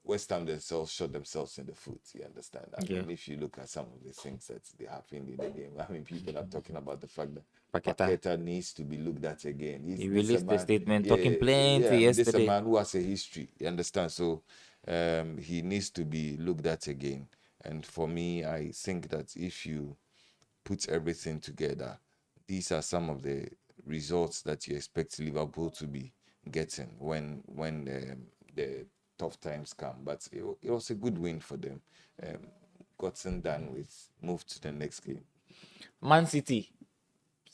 West Ham themselves shot themselves in the foot. You understand? I mean, if you look at some of the things that they happened in the game, I mean, people are talking about the fact that Paqueta needs to be looked at again. He released a statement talking plenty yesterday. This is a man who has a history. You understand? So he needs to be looked at again. And for me, I think that if you put everything together, these are some of the results that you expect Liverpool to be getting when the tough times come. But it was a good win for them. Gotten done with, move to the next game. Man City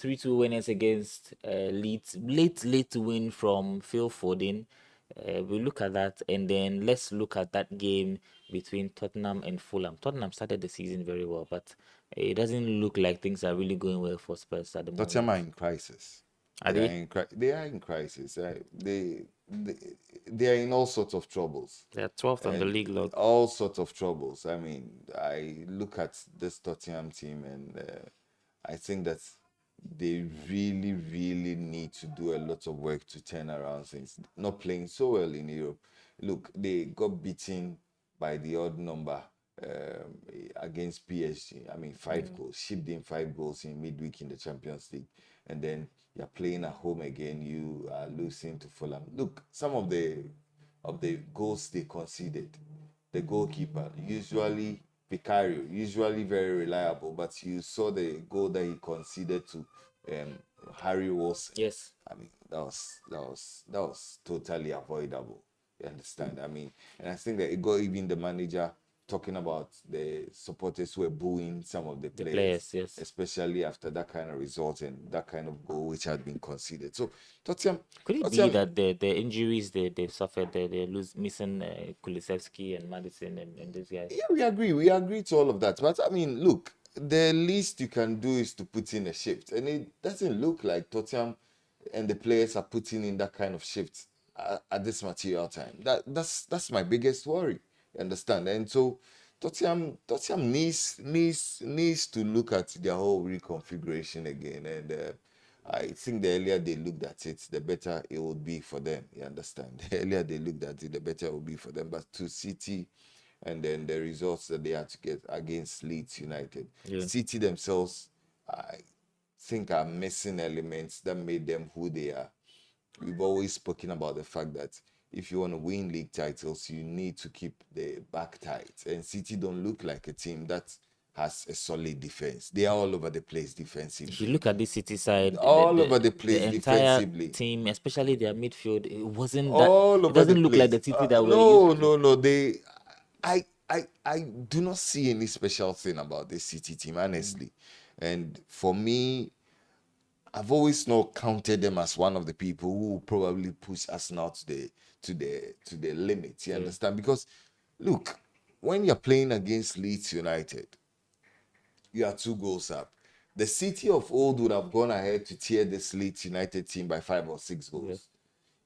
3-2 winners against Leeds. Late win from Phil Foden. We look at that, and then let's look at that game between Tottenham and Fulham. Tottenham started the season very well, but it doesn't look like things are really going well for Spurs at the moment. Tottenham are in crisis. Are they? They are in crisis. They are in all sorts of troubles. They are 12th on the league log. All sorts of troubles. I mean, I look at this Tottenham team and I think that they really need to do a lot of work to turn around things. Not playing so well in Europe. Look, they got beaten by the odd number against PSG. I mean, 5 goals, shipped in 5 goals in midweek in the Champions League. And then you're playing at home again, you are losing to Fulham. Look, some of the goals they conceded, the goalkeeper, usually Vicario, usually very reliable, but you saw the goal that he conceded to Harry Wilson. Yes. I mean, that was totally avoidable. You understand? I mean, and I think that it got even the manager talking about the supporters who were booing some of the players, yes. especially after that kind of result and that kind of goal which had been conceded. So Tottenham, could it be that the injuries they suffered, they missing Kulusevski and Madison and this guy? Yeah, we agree to all of that. But I mean, look, the least you can do is to put in a shift, and it doesn't look like Tottenham and the players are putting in that kind of shift at this material time. That's my biggest worry. You understand? And so Tottenham needs to look at their whole reconfiguration again. And I think the earlier they looked at it, the better it would be for them. You understand? The earlier they looked at it, the better it would be for them. But to City, and then the results that they had to get against Leeds United, Yeah. City themselves, I think, are missing elements that made them who they are. We've always spoken about the fact that if you want to win league titles, you need to keep the back tight. And City don't look like a team that has a solid defense. They are all over the place If you defensively. look at this City side, All over the place the entire defensively. team, especially their midfield, it wasn't that. All It over the doesn't look like place. the City that we're No, used to. no, no. I do not see any special thing about this City team, honestly. And for me, I've always not counted them as one of the people who will probably push Arsenal to the limit. You understand? Because look, when you're playing against Leeds United, you are 2 goals up. The City of old would have gone ahead to tear this Leeds United team by 5 or 6 goals. Yes.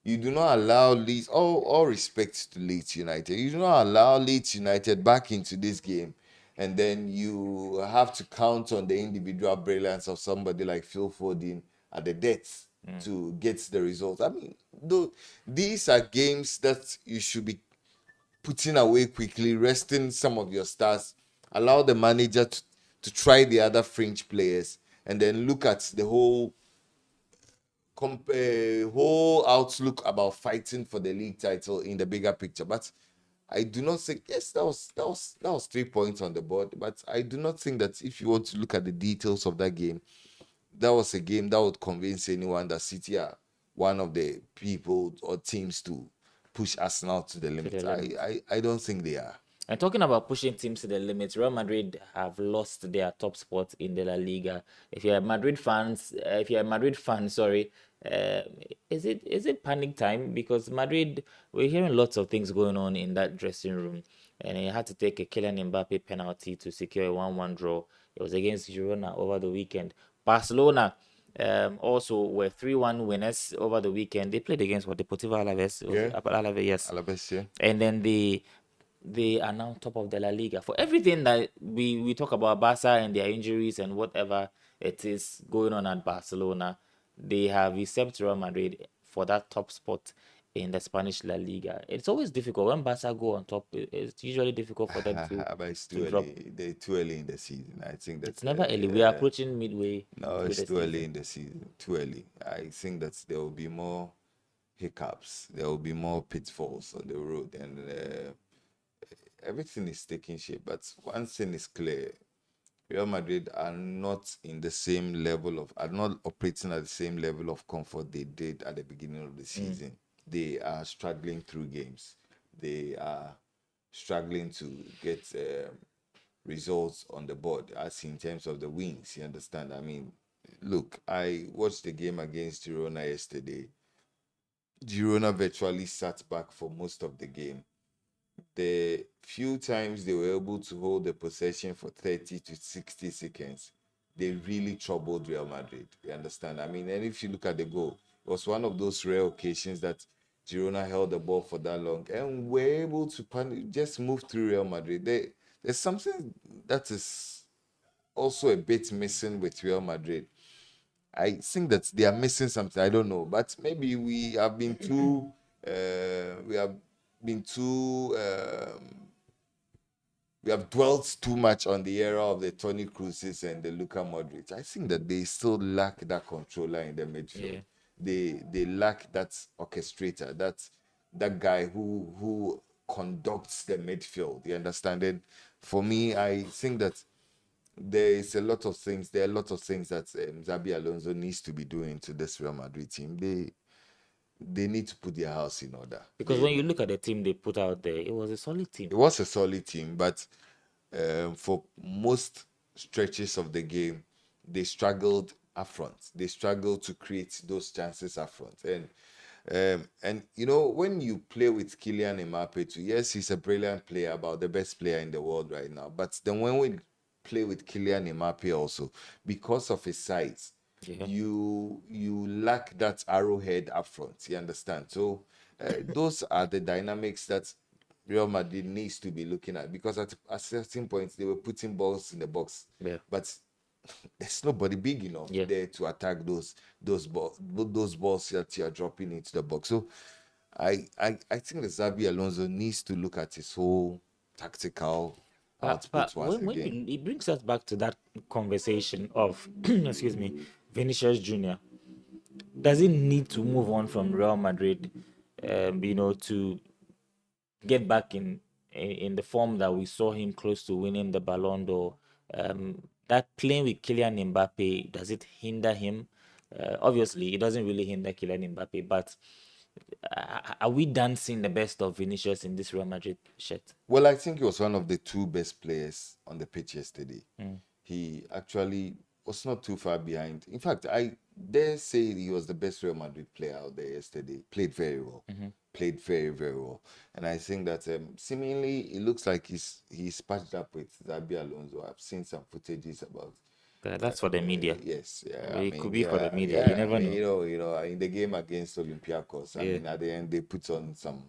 You do not allow Leeds, all respect to Leeds United, you do not allow Leeds United back into this game, and then you have to count on the individual brilliance of somebody like Phil Foden at the death to get the results. I mean, these are games that you should be putting away quickly, resting some of your stars, allow the manager to try the other French players, and then look at the whole outlook about fighting for the league title in the bigger picture. But I do not think, yes, that was 3 points on the board, but I do not think that if you want to look at the details of that game, that was a game that would convince anyone that City are one of the people or teams to push Arsenal to the limit. limit. I don't think they are. And talking about pushing teams to the limits, Real Madrid have lost their top spot in the La Liga. If you're a Madrid fan, sorry, is it panic time? Because Madrid, we're hearing lots of things going on in that dressing room, and he had to take a Kylian Mbappe penalty to secure a 1-1 draw. It was against Girona over the weekend. Barcelona also were 3-1 winners over the weekend. They played against what, Deportivo Alaves? Yeah. Alaves, yes. Alaves, yeah. And then they are now top of the La Liga. For everything that we talk about Barca and their injuries and whatever it is going on at Barcelona, they have usurped Real Madrid for that top spot in the Spanish La Liga. It's always difficult when Barca go on top. It's usually difficult for them But it's to too drop. early. They're too early in the season. I think that It's never early. We are approaching midway. no, through it's the too early season. in the season. Too early. I think that there will be more hiccups. There will be more pitfalls on the road, and everything is taking shape. But one thing is clear: Real Madrid are not in the same level are not operating at the same level of comfort they did at the beginning of the season. They are struggling through games. They are struggling to get results on the board, as in terms of the wins. You understand? I mean, look, I watched the game against Girona yesterday. Girona virtually sat back for most of the game. The few times they were able to hold the possession for 30 to 60 seconds, they really troubled Real Madrid. You understand? I mean, and if you look at the goal, it was one of those rare occasions that Girona held the ball for that long and were able to just move through Real Madrid. There's something that is also a bit missing with Real Madrid. I think that they are missing something. I don't know, but maybe we have been too. We have been too. We have dwelt too much on the era of the Toni Krooses and the Luka Modric. I think that they still lack that controller in the midfield. Yeah. They lack that orchestrator, that guy who conducts the midfield. You understand? And for me, I think that there are a lot of things that Xabi Alonso needs to be doing to this Real Madrid team. They need to put their house in order. Because when you look at the team they put out there, it was a solid team. It was a solid team, but for most stretches of the game, they struggled up front. They struggled to create those chances up front. And you know, when you play with Kylian Mbappe too, yes, he's a brilliant player, about the best player in the world right now. But then play with Kylian Mbappe also because of his size. Yeah. You lack that arrowhead up front. You understand? So those are the dynamics that Real Madrid needs to be looking at, because at certain points they were putting balls in the box, Yeah. but there's nobody big enough Yeah. there to attack those balls that you are dropping into the box. So I think that Xabi Alonso needs to look at his whole tactical But output once when again. it brings us back to that conversation of excuse me, Vinicius Junior, does he need to move on from Real Madrid, to get back in the form that we saw him close to winning the Ballon d'Or? That playing with Kylian Mbappe, does it hinder him? Obviously, it doesn't really hinder Kylian Mbappe, but are we done seeing the best of Vinicius in this Real Madrid shirt? Well, I think he was one of the two best players on the pitch yesterday. He actually was not too far behind. In fact, I dare say he was the best Real Madrid player out there yesterday. Played very well. Played very, very well. And I think that seemingly it looks like he's patched up with Xabi Alonso. I've seen some footages about. That's for the media. Yes, yeah. It could be for the media. Yeah. You never know. In the game against Olympiacos, I Yeah. mean, at the end they put on some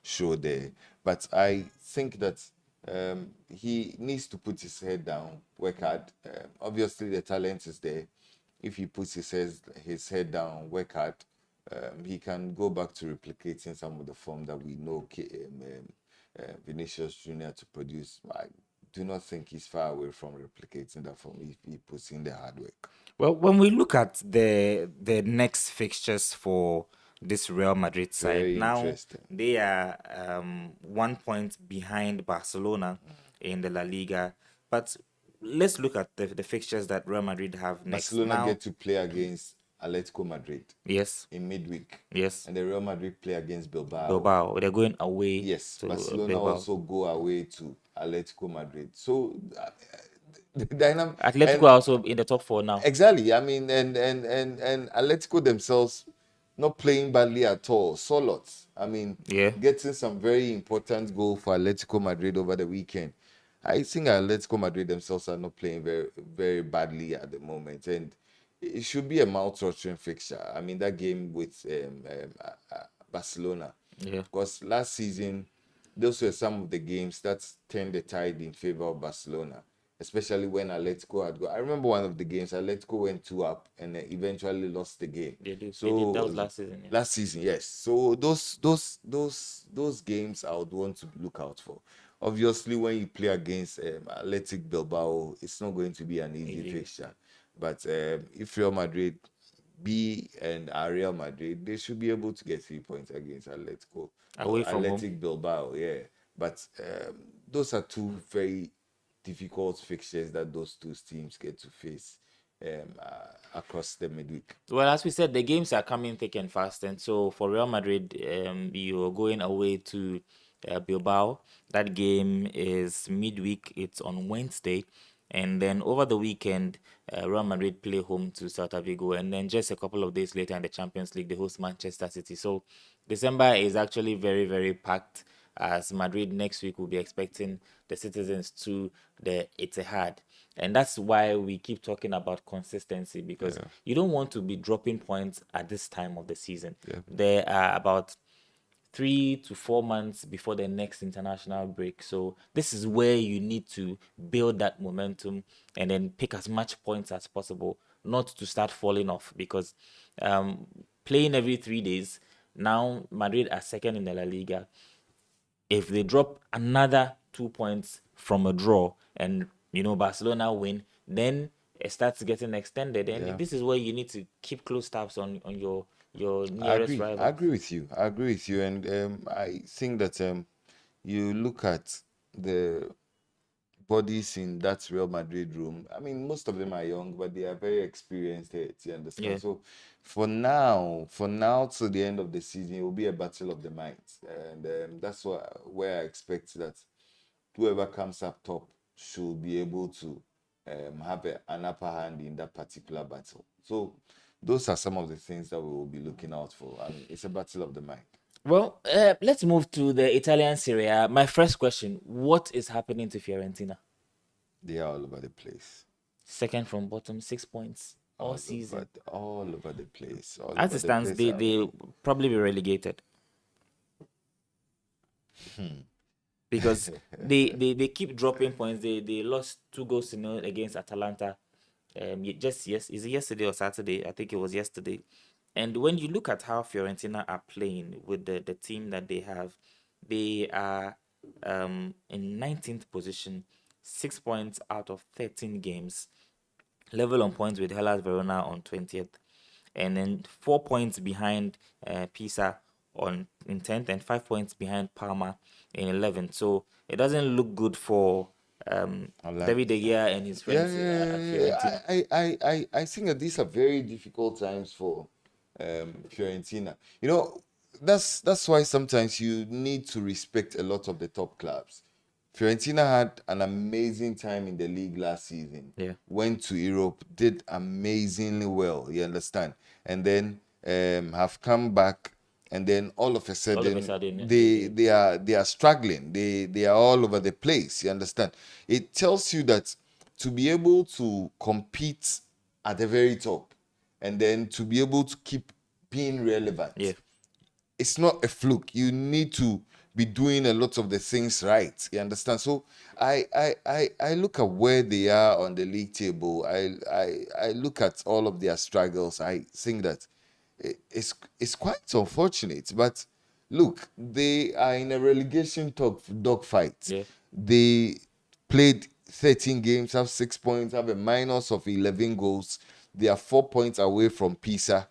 show there. But I think that he needs to put his head down, work hard. Obviously, the talent is there. If he puts his head down, work hard, he can go back to replicating some of the form that we know Vinicius Junior to produce. I do not think he's far away from replicating that form if he puts in the hard work. Well, when we look at the next fixtures for this Real Madrid side, Very now interesting. they are 1 point behind Barcelona in the La Liga. But let's look at the fixtures that Real Madrid have next. Barcelona Now, get to play against Atletico Madrid yes, in midweek, yes, and the Real Madrid play against Bilbao. Bilbao. They're going away. Yes, to Barcelona Bilbao. also go away to Atletico Madrid. So the dynamic. Atletico are also in the top 4 now. Exactly. I mean, and Atletico themselves not playing badly at all. Solot. I mean, Yeah. getting some very important goal for Atletico Madrid over the weekend. I think Atletico Madrid themselves are not playing very, very badly at the moment, and it should be a mouth-watering fixture. I mean, that game with Barcelona. Yeah. Because last season, those were some of the games that turned the tide in favor of Barcelona, especially when Atletico had I remember one of the games, Atletico went 2 up and eventually lost the game. They did. So That was last season. Yeah. last season, yes. So those games I would want to look out for. Obviously, when you play against Athletic Bilbao, it's not going to be an easy fixture. But if Real Madrid and Real Madrid, they should be able to get 3 points against Atletico. Away from Athletic Bilbao, yeah. But those are two very difficult fixtures that those two teams get to face across the midweek. Well, as we said, the games are coming thick and fast, and so for Real Madrid, you're going away to Bilbao. That game is midweek. It's on Wednesday, and then over the weekend, Real Madrid play home to Celta Vigo, and then just a couple of days later in the Champions League, they host Manchester City. So December is actually very, very packed, as Madrid next week will be expecting the citizens to the Etihad. And that's why we keep talking about consistency, because you don't want to be dropping points at this time of the season. There are about 3 to 4 months before the next international break. So this is where you need to build that momentum and then pick as much points as possible, not to start falling off, because playing every 3 days, now Madrid are second in the La Liga. If they drop another 2 points from a draw and Barcelona win, then it starts getting extended. And this is where you need to keep close tabs on your nearest rival. I agree with you. And I think that you look at the bodies in that Real Madrid room. I mean, most of them are young, but they are very experienced heads. You understand? Yeah. So for now to the end of the season, it will be a battle of the minds, and that's where I expect that whoever comes up top should be able to have an upper hand in that particular battle. So those are some of the things that we will be looking out for. I mean, it's a battle of the mind. Well, let's move to the Italian Serie A. My first question: what is happening to Fiorentina? They are all over the place. Second from bottom, 6 points all season. All over the place. All As over it the stands, place. they probably be relegated because they keep dropping points. They lost 2-0 against Atalanta. Is it yesterday or Saturday? I think it was yesterday. And when you look at how Fiorentina are playing with the team that they have, they are in 19th position, 6 points out of 13 games, level on points with Hellas Verona on 20th, and then 4 points behind Pisa in 10th, and 5 points behind Parma in 11th. So it doesn't look good for David De Gea and his friends at Fiorentina. I think that these are very difficult times for Fiorentina. You know, that's why sometimes you need to respect a lot of the top clubs. Fiorentina had an amazing time in the league last season. Yeah. Went to Europe, did amazingly well. You understand, and then have come back, and then all of a sudden, they are struggling. They are all over the place. You understand? It tells you that to be able to compete at the very top, and then to be able to keep being relevant, Yeah. it's not a fluke. You need to be doing a lot of the things right. You understand? So I look at where they are on the league table. I look at all of their struggles. I think that it's quite unfortunate. But look, they are in a relegation dogfight. Yeah. They played 13 games, have 6 points, have a minus of 11 goals. They are 4 points away from Pisa.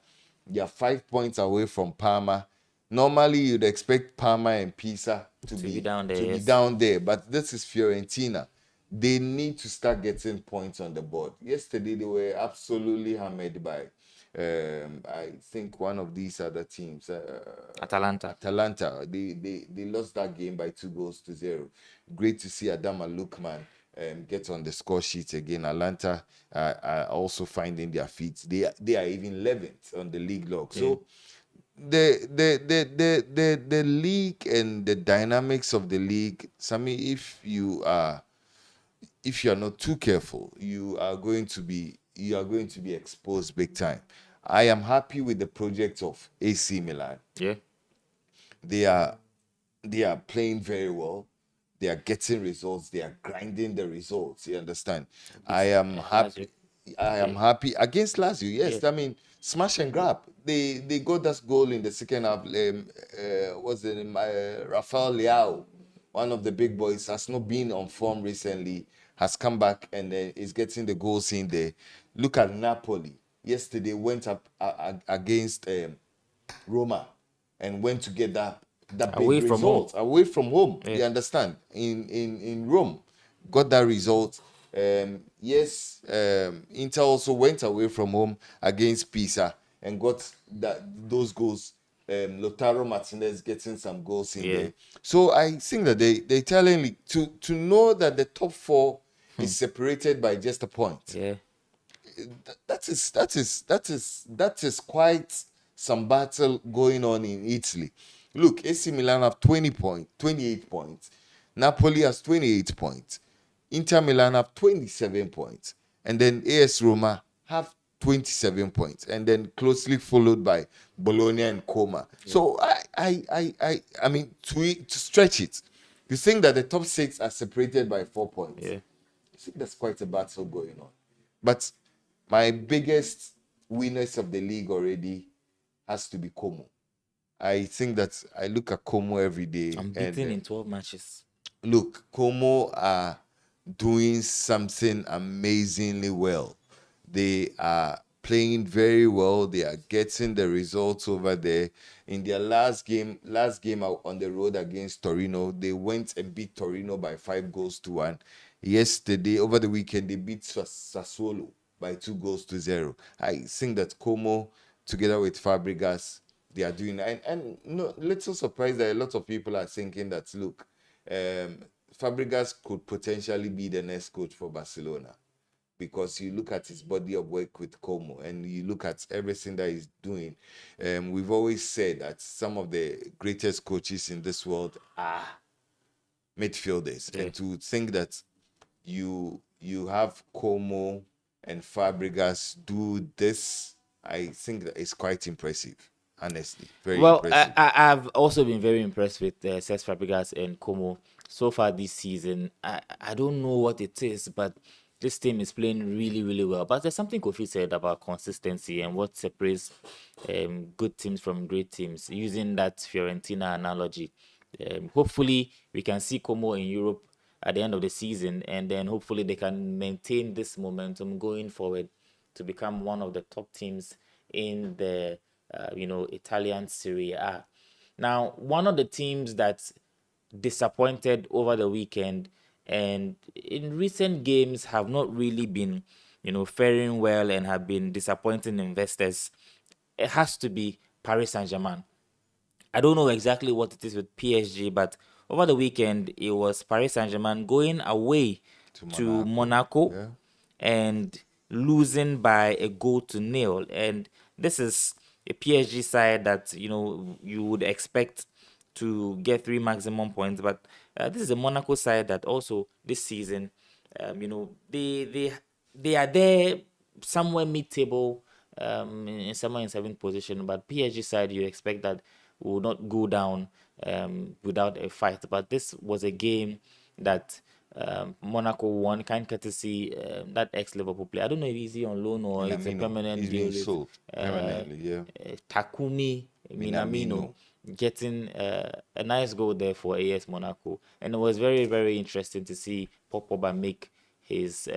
They are 5 points away from Parma. Normally, you'd expect Parma and Pisa to be down there. to be down there, but this is Fiorentina. They need to start getting points on the board. Yesterday, they were absolutely hammered by, I think, one of these other teams, Atalanta. They lost that game by 2-0. Great to see Adama Lukman get on the score sheet again. Atalanta are also finding their feet. They are even 11th on the league log. Yeah. So the league and the dynamics of the league, Sammy, if you are not too careful, you are going to be exposed big time. I am happy with the project of AC Milan. Yeah. They are playing very well. They are getting results. They are grinding the results. You understand? I am happy. I am happy against Lazio. Yes, I mean smash and grab. They got that goal in the second half. What's the name? Rafael Leao, one of the big boys, has not been on form recently. Has come back and is getting the goals in there. Look at Napoli. Yesterday went up against Roma and went to get that Away big from home. result away from home. Yeah. You understand? In Rome, got that result. Yes, Inter also went away from home against Pisa and got those goals. Lautaro Martínez getting some goals in there. So I think that they telling me to know that the top four is separated by just a point. Yeah. That is quite some battle going on in Italy. Look, AC Milan have 28 points. Napoli has 28 points. Inter Milan have 27 points. And then AS Roma have 27 points. And then closely followed by Bologna and Como. Yeah. So I mean, to stretch it, you think that the top 6 are separated by 4 points. Yeah. I think there's quite a battle going on. But my biggest winners of the league already has to be Como. I think that I look at Como every day. Unbeaten in 12 matches. Look, Como are doing something amazingly well. They are playing very well. They are getting the results over there. In their last game out on the road against Torino, they went and beat Torino by 5-1. Yesterday, over the weekend, they beat Sassuolo by 2-0. I think that Como, together with Fabregas, they are doing, and no little surprised that a lot of people are thinking that, look, Fabregas could potentially be the next coach for Barcelona, because you look at his body of work with Como and you look at everything that he's doing. We've always said that some of the greatest coaches in this world are midfielders. Yeah. And to think that you you have Como and Fabregas do this, I think that it's quite impressive. Honestly, very Well, impressive. I've also been very impressed with Cesc Fabregas and Como so far this season. I don't know what it is, but this team is playing really, really well. But there's something Kofi said about consistency and what separates good teams from great teams, using that Fiorentina analogy. Hopefully, we can see Como in Europe at the end of the season, and then hopefully they can maintain this momentum going forward to become one of the top teams in the Italian Serie A. Now, one of the teams that disappointed over the weekend and in recent games have not really been, faring well and have been disappointing investors, it has to be Paris Saint-Germain. I don't know exactly what it is with PSG, but over the weekend it was Paris Saint-Germain going away to Monaco Yeah. and losing by a goal to nil. And this is a PSG side that you would expect to get 3 maximum points, but this is a Monaco side that also this season, they are there somewhere mid-table, somewhere in seventh position. But PSG side, you expect that will not go down without a fight. But this was a game that Monaco won, kind courtesy that ex-Liverpool player. I don't know if he's on loan or it's a permanent He's deal being with sold permanently. Yeah. Takumi Minamino getting a nice goal there for AS Monaco. And it was very, very interesting to see Paul Pogba make his,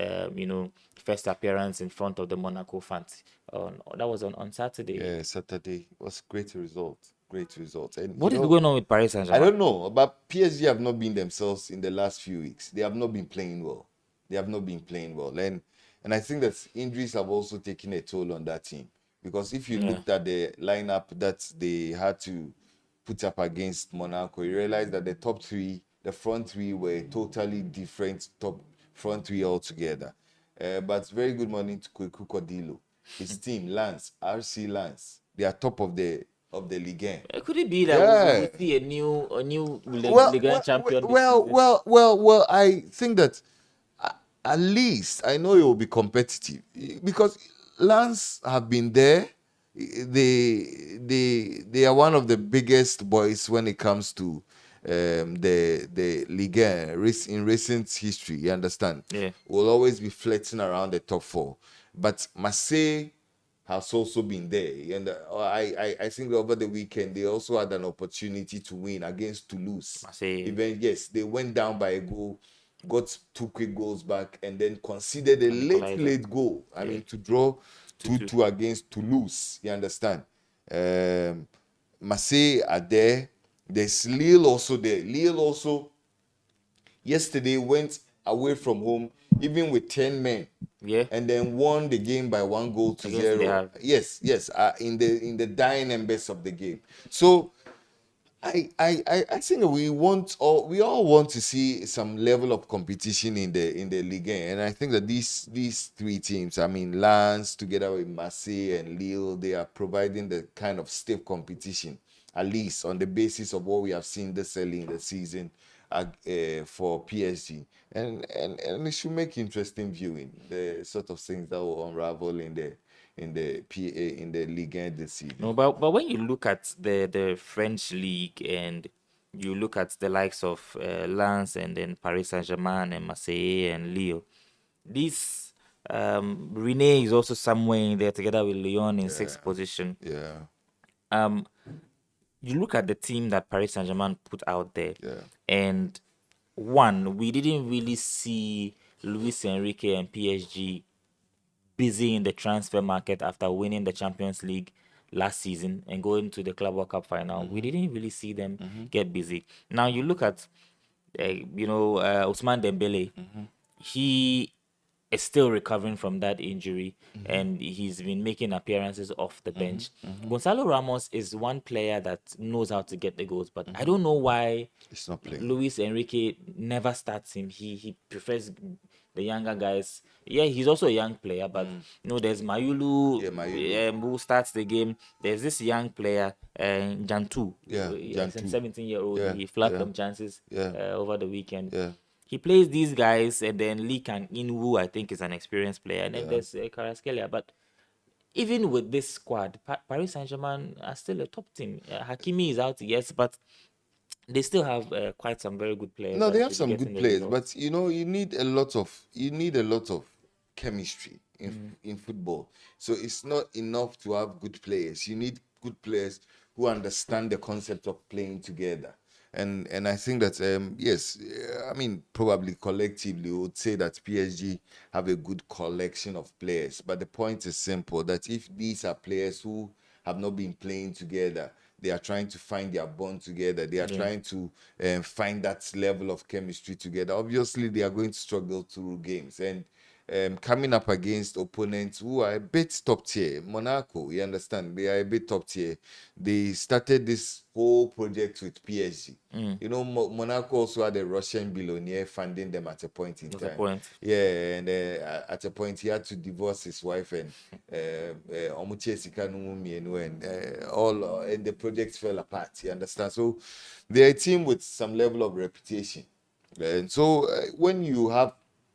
first appearance in front of the Monaco fans. That was on Saturday. Yeah, Saturday was great result. Great result. And What is going on with Paris I Saint-Germain? don't know, but PSG have not been themselves in the last few weeks. They have not been playing well. They have not been playing well. And I think that injuries have also taken a toll on that team. Because if you looked at the lineup that they had to put up against Monaco, you realize that the top three, the front three were totally different top front three altogether. But very good morning to Kweku Kodilo. His team, Lance, RC Lance, they are top of the Ligue. Could it be that we see a new Liga champion this season? Well, I think that at least I know it will be competitive because Lance have been there. They are one of the biggest boys when it comes to the Ligue in recent history. You understand? Yeah. Will always be flirting around the top four, but Marseille has also been there. And I think over the weekend they also had an opportunity to win against Toulouse. Even yes, they went down by a goal, got 2 quick goals back, and then conceded a late goal. I mean, to draw 2-2 against Toulouse. You understand? Marseille are there. There's Lille also there. Lille also yesterday went away from home, even with 10 men. Yeah. And then won the game by 1-0. Yes, in the dying embers of the game. So I think we all want to see some level of competition in the Ligue, and I think that these three teams, I mean Lens together with Marseille and Lille, they are providing the kind of stiff competition, at least on the basis of what we have seen this early in the season for PSG, and it should make interesting viewing, the sort of things that will unravel in the Ligue this season. No, but when you look at the French league and you look at the likes of Lens and then Paris Saint-Germain and Marseille and Lille, this Rene is also somewhere in there together with Lyon in sixth position. Yeah. You look at the team that Paris Saint-Germain put out there, and we didn't really see Luis Enrique and PSG busy in the transfer market after winning the Champions League last season and going to the Club World Cup final. We didn't really see them get busy. Now you look at, Ousmane Dembele. He is still recovering from that injury, and he's been making appearances off the bench. Gonzalo Ramos is one player that knows how to get the goals, but I don't know why it's not playing. Luis Enrique never starts him. He prefers the younger guys. Yeah, he's also a young player, but there's Mayulu, who starts the game. There's this young player, Jantu. Jantu. 17-year-old. He flagged some chances over the weekend. he plays these guys, and then Lee Kang In-woo, I think, is an experienced player, and then there's Kvaratskhelia. But even with this squad, Paris Saint-Germain are still a top team. Hakimi is out, yes, but they still have quite some very good players No, they that have should be some getting good the players, results. but you need a lot of chemistry in football. So it's not enough to have good players. You need good players who understand the concept of playing together. And I think that yes, I mean probably collectively we would say that PSG have a good collection of players. But the point is simple, that if these are players who have not been playing together, they are trying to find their bond together. They are Yeah. trying to find that level of chemistry together. Obviously, they are going to struggle through games. And coming up against opponents who are a bit top tier. Monaco, you understand, they are a bit top tier. They started this whole project with PSG. You know, Monaco also had a Russian billionaire funding them at a point in That's the time. point. Yeah, and at a point he had to divorce his wife, and Omuche Sika no mu mmienu, and all and the project fell apart. You understand? So they're a team with some level of reputation. And so when you have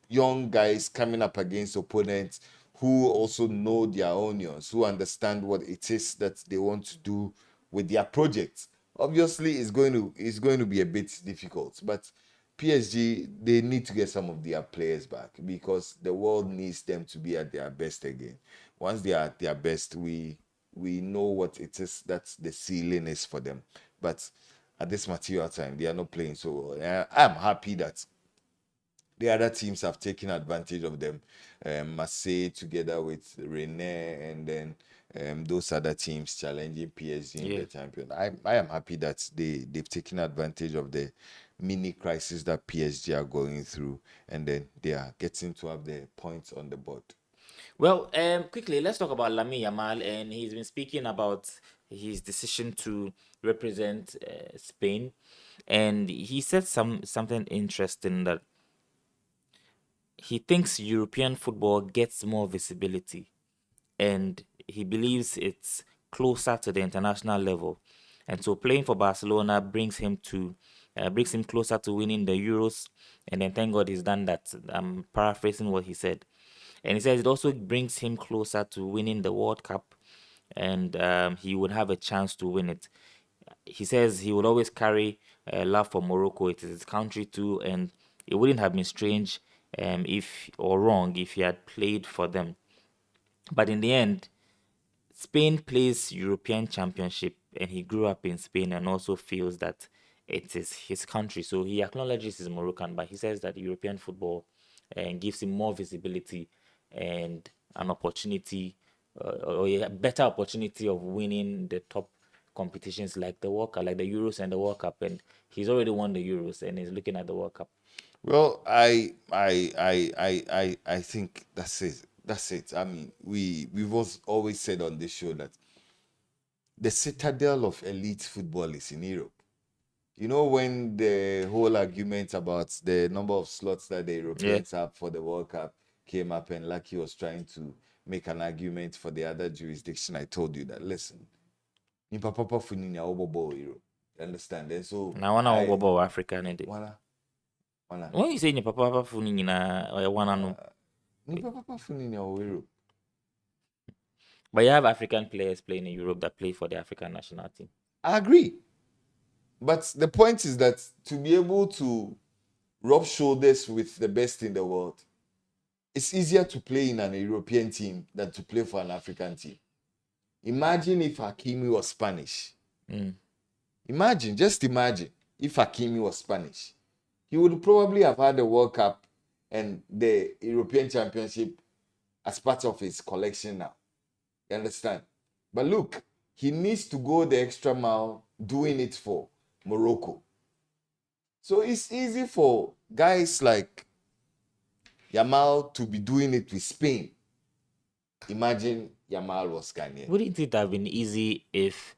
young guys coming up against opponents who also know their onions, who understand what it is that they want to do with their project, obviously it's going to be a bit difficult. But PSG, they need to get some of their players back, because the world needs them to be at their best again. Once they are at their best, we know what it is that the ceiling is for them. But at this material time, they are not playing so well. I'm happy that the other teams have taken advantage of them. Marseille together with Rennes, and then those other teams challenging PSG in Yeah. the champion. I am happy that they've taken advantage of the mini crisis that PSG are going through, and then they are getting to have the points on the board. Well, quickly, let's talk about Lamine Yamal, and he's been speaking about his decision to represent Spain, and he said something interesting, that he thinks European football gets more visibility, and he believes it's closer to the international level, and so playing for Barcelona brings him closer to winning the Euros, and then thank God he's done that. I'm paraphrasing what he said. And he says it also brings him closer to winning the World Cup, and he would have a chance to win it. He says he would always carry love for Morocco. It is his country too, and it wouldn't have been strange if or wrong if he had played for them. But in the end, Spain plays European Championship, and he grew up in Spain and also feels that it is his country. So he acknowledges he's Moroccan, but he says that European football gives him more visibility and an opportunity, or a better opportunity of winning the top competitions like the World Cup, like the Euros and the World Cup. And he's already won the Euros, and he's looking at the World Cup. Well, I think that's it. That's it. I mean, we've always said on this show that the citadel of elite football is in Europe. You know, when the whole argument about the number of slots that the Yeah. Europeans have for the World Cup came up, and Lucky was trying to make an argument for the other jurisdiction, I told you that, listen, Nipa Papa Funini Obobo Europe. You understand? And so Now, one hour about Africa, wanna when you say your papa phone in a one no, Nipa Papa Funini Europe. but you have African players playing in Europe that play for the African national team. I agree. But the point is that to be able to rub shoulders with the best in the world, it's easier to play in an European team than to play for an African team. Imagine if Hakimi was Spanish. Just imagine if Hakimi was Spanish. He would probably have had the World Cup and the European Championship as part of his collection now. You understand? But look, he needs to go the extra mile doing it for Morocco. So it's easy for guys like Yamal to be doing it with Spain. Imagine Yamal was Ghanaian. Wouldn't it have been easy if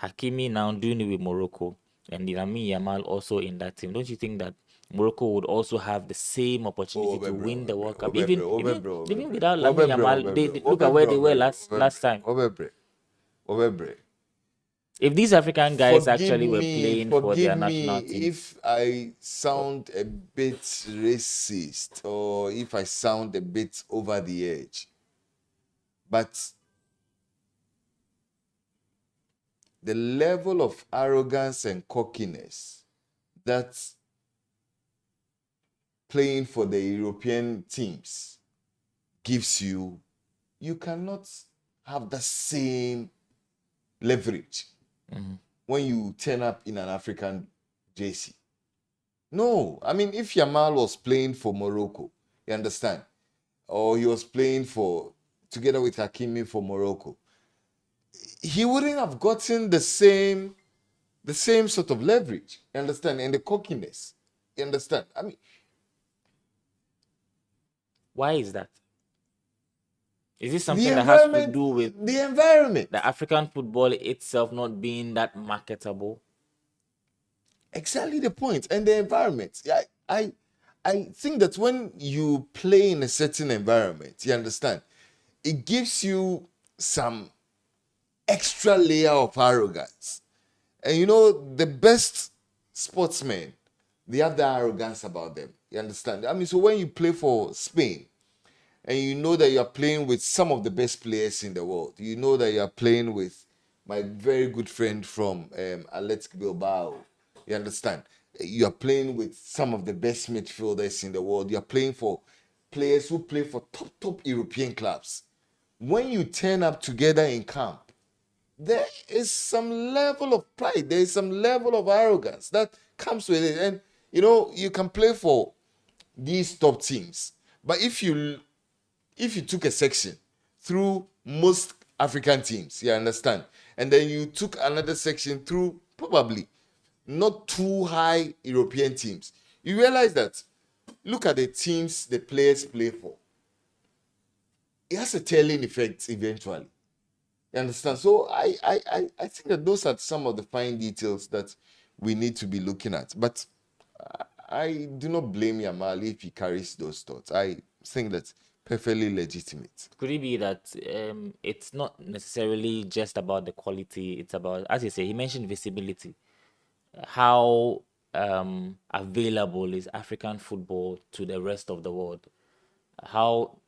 Hakimi now doing it with Morocco and Lamine Yamal also in that team? Don't you think that Morocco would also have the same opportunity to win the World Cup? Even without Lamine Yamal, they look at where they were last time. Obebre. If these African guys actually were playing for their forgive me national teams, if I sound a bit racist or if I sound a bit over the edge, but the level of arrogance and cockiness that playing for the European teams gives you, you cannot have the same leverage when you turn up in an African JC. No, I mean, if Yamal was playing for Morocco, you understand, or he was playing for together with Hakimi for Morocco, he wouldn't have gotten the same sort of leverage. You understand, and the cockiness. You understand? I mean, why is that? Is this the something that has to environment, do with the environment. the African football itself not being that marketable? Exactly the point, and the environment. Yeah, I think that when you play in a certain environment, you understand, it gives you some extra layer of arrogance. And you know, the best sportsmen, they have the arrogance about them. You understand? I mean, so when you play for Spain and you know that you're playing with some of the best players in the world, you know that you're playing with my very good friend from Athletic Bilbao. You understand? You're playing with some of the best midfielders in the world. You're playing for players who play for top European clubs. When you turn up together in camp, there is some level of pride, there is some level of arrogance that comes with it. And you know, you can play for these top teams, but if you took a section through most African teams, you understand, and then you took another section through probably not too high European teams, you realize that look at the teams the players play for. It has a telling effect eventually. You understand? So I think that those are some of the fine details that we need to be looking at. But I do not blame Yamal if he carries those thoughts. I think that's perfectly legitimate. Could it be that it's not necessarily just about the quality, it's about, as you say, he mentioned visibility. How available is African football to the rest of the world? How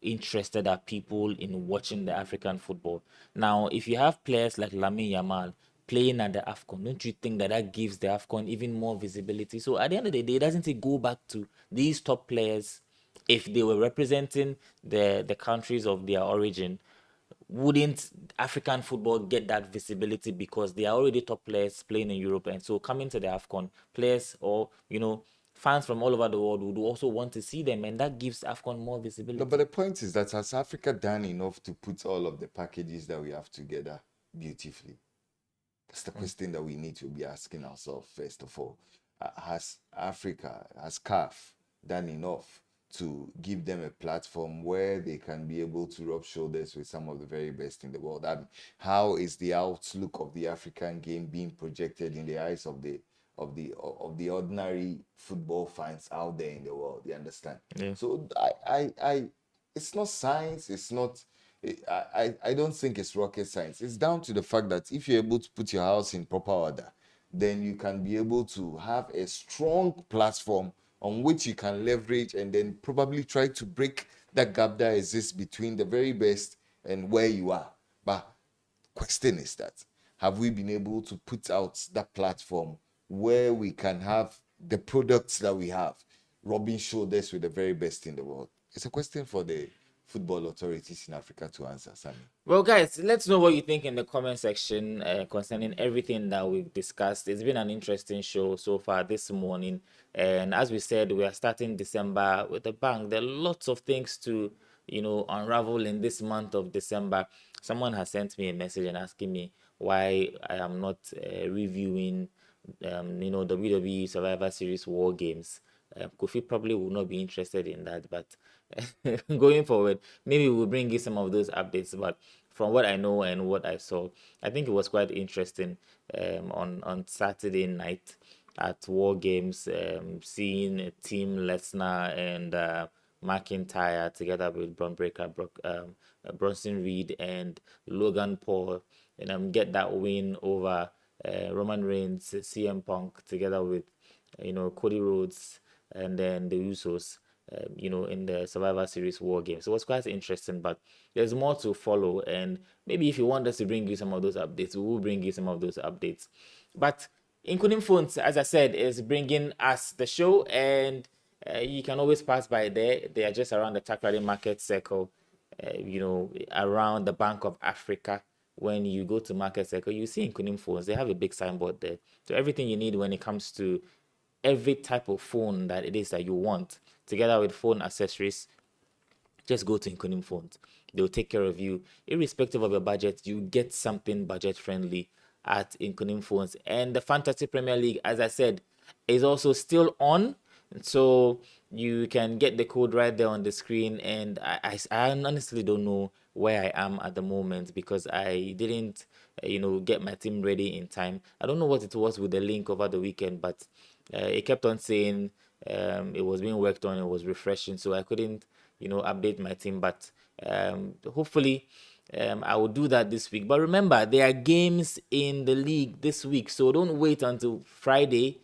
interested are people in watching the African football? Now, if you have players like Lamine Yamal playing at the AFCON, don't you think that that gives the AFCON even more visibility? So at the end of the day, doesn't it go back to these top players? If they were representing the countries of their origin, wouldn't African football get that visibility because they are already top players playing in Europe? And so coming to the AFCON, players or, fans from all over the world would also want to see them, and that gives AFCON more visibility. No, but the point is that has Africa done enough to put all of the packages that we have together beautifully? That's the question that we need to be asking ourselves first of all. Has Africa, has CAF done enough to give them a platform where they can be able to rub shoulders with some of the very best in the world? I mean, how is the outlook of the African game being projected in the eyes of the ordinary football fans out there in the world? You understand? Yeah. So I it's not science. It's not. I don't think it's rocket science. It's down to the fact that if you're able to put your house in proper order, then you can be able to have a strong platform on which you can leverage and then probably try to break that gap that exists between the very best and where you are. But question is that have we been able to put out that platform where we can have the products that we have rubbing shoulders with the very best in the world? It's a question for the football authorities in Africa to answer, Sammy. Well, guys, let's know what you think in the comment section concerning everything that we've discussed. It's been an interesting show so far this morning. And as we said, we are starting December with a bang. There are lots of things to, unravel in this month of December. Someone has sent me a message and asking me why I am not reviewing, WWE Survivor Series War Games. Kofi probably will not be interested in that, but going forward, maybe we'll bring you some of those updates. But from what I know and what I saw, I think it was quite interesting on Saturday night at War Games, seeing Team Lesnar and McIntyre together with Braun Breaker, Bronson Reed, and Logan Paul and get that win over Roman Reigns, CM Punk, together with Cody Rhodes and then the Usos. In the Survivor Series War Games. So it was quite interesting, but there's more to follow. And maybe if you want us to bring you some of those updates, we will bring you some of those updates. But Including Phones, as I said, is bringing us the show, and you can always pass by there. They are just around the Takrady Market Circle, around the Bank of Africa. When you go to Market Circle, you see Including Phones. They have a big signboard there. So everything you need when it comes to every type of phone that it is that you want, together with phone accessories, just go to Inconim Phones. They'll take care of you. Irrespective of your budget, you get something budget friendly at Inconim Phones. And the Fantasy Premier League, as I said, is also still on. So you can get the code right there on the screen. And I honestly don't know where I am at the moment because I didn't, get my team ready in time. I don't know what it was with the link over the weekend, but it kept on saying it was being worked on. It was refreshing, so I couldn't, update my team. But hopefully, I will do that this week. But remember, there are games in the league this week, so don't wait until Friday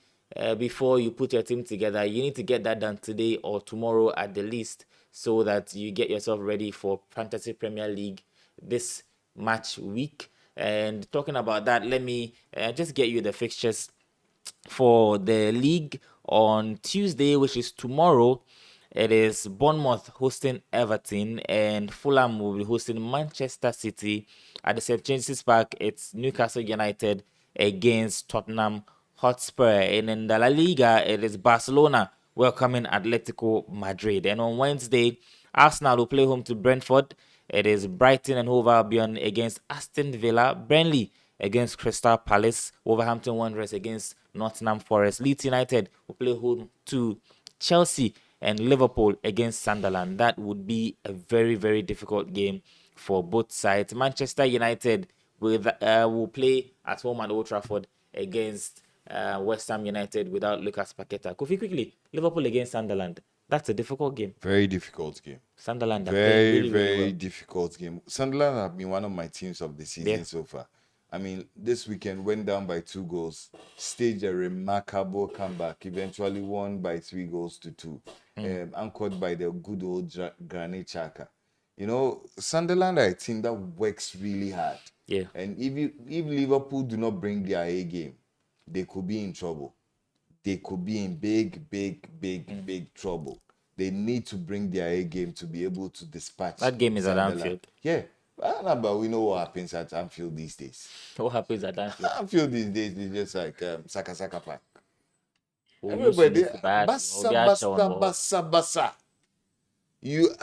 before you put your team together. You need to get that done today or tomorrow at the least, so that you get yourself ready for Fantasy Premier League this match week. And talking about that, let me just get you the fixtures for the league on Tuesday, which is tomorrow. It is Bournemouth hosting Everton, and Fulham will be hosting Manchester City. At the St. James's Park, it's Newcastle United against Tottenham Hotspur. And in the La Liga, it is Barcelona welcoming Atletico Madrid. And on Wednesday, Arsenal will play home to Brentford. It is Brighton and Hove Albion against Aston Villa. Burnley against Crystal Palace. Wolverhampton Wanderers against Nottingham Forest. Leeds United will play home to Chelsea, and Liverpool against Sunderland. That would be a very, very difficult game for both sides. Manchester United will play at home at Old Trafford against West Ham United without Lucas Paqueta. Kofi, quickly, Liverpool against Sunderland. That's a difficult game. Very difficult game. Sunderland are Very, playing really, really very well. difficult game. Sunderland have been one of my teams of the season so far. I mean, this weekend went down by 2 goals, staged a remarkable comeback, eventually won by 3 goals to 2, anchored by the good old Granit Xhaka. Sunderland are a team that works really hard. Yeah. And if Liverpool do not bring their A game, they could be in trouble. They could be in big trouble. They need to bring their A game to be able to dispatch. That game is at Anfield. Yeah. But we know what happens at Anfield these days. What happens at Anfield? Anfield these days is just like Saka Park. Everybody, basa.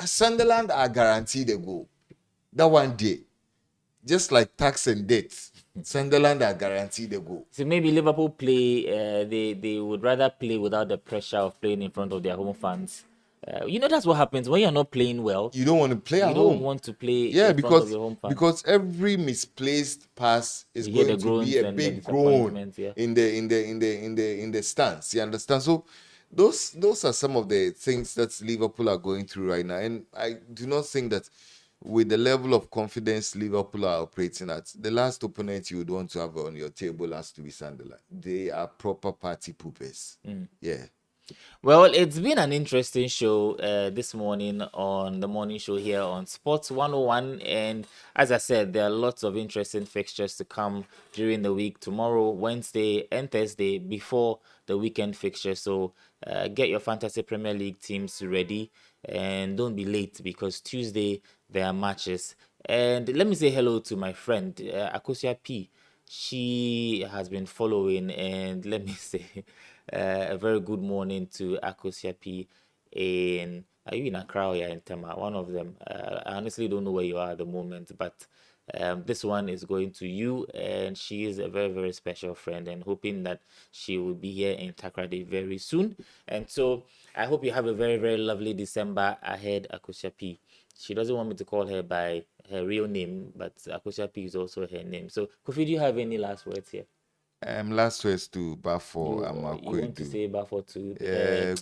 Sunderland are guaranteed a goal. That one day, just like tax and debts, Sunderland are guaranteed a goal. So maybe Liverpool play. They would rather play without the pressure of playing in front of their home fans. That's what happens when you're not playing well. You don't want to play at home. You don't want to play in front of your home fans. Because every misplaced pass is going to be a big groan in the stands. You understand? So those are some of the things that Liverpool are going through right now. And I do not think that with the level of confidence Liverpool are operating at, the last opponent you would want to have on your table has to be Sunderland. They are proper party poopers. Yeah. Well, it's been an interesting show this morning on the morning show here on Sports 101. And as I said, there are lots of interesting fixtures to come during the week, tomorrow, Wednesday, and Thursday before the weekend fixture. So get your Fantasy Premier League teams ready and don't be late because Tuesday there are matches. And let me say hello to my friend, Akosia P. She has been following, and let me say a very good morning to Akosia P. Are you in Accra or in Tema? One of them. I honestly don't know where you are at the moment, but this one is going to you, and she is a very, very special friend, and hoping that she will be here in Takrady very soon. And so I hope you have a very, very lovely December ahead, Akosia P. She doesn't want me to call her by her real name, but Akosia P is also her name. So, Kofi, do you have any last words here? Last words to Bafo You want to Amakwedu. say Bafo to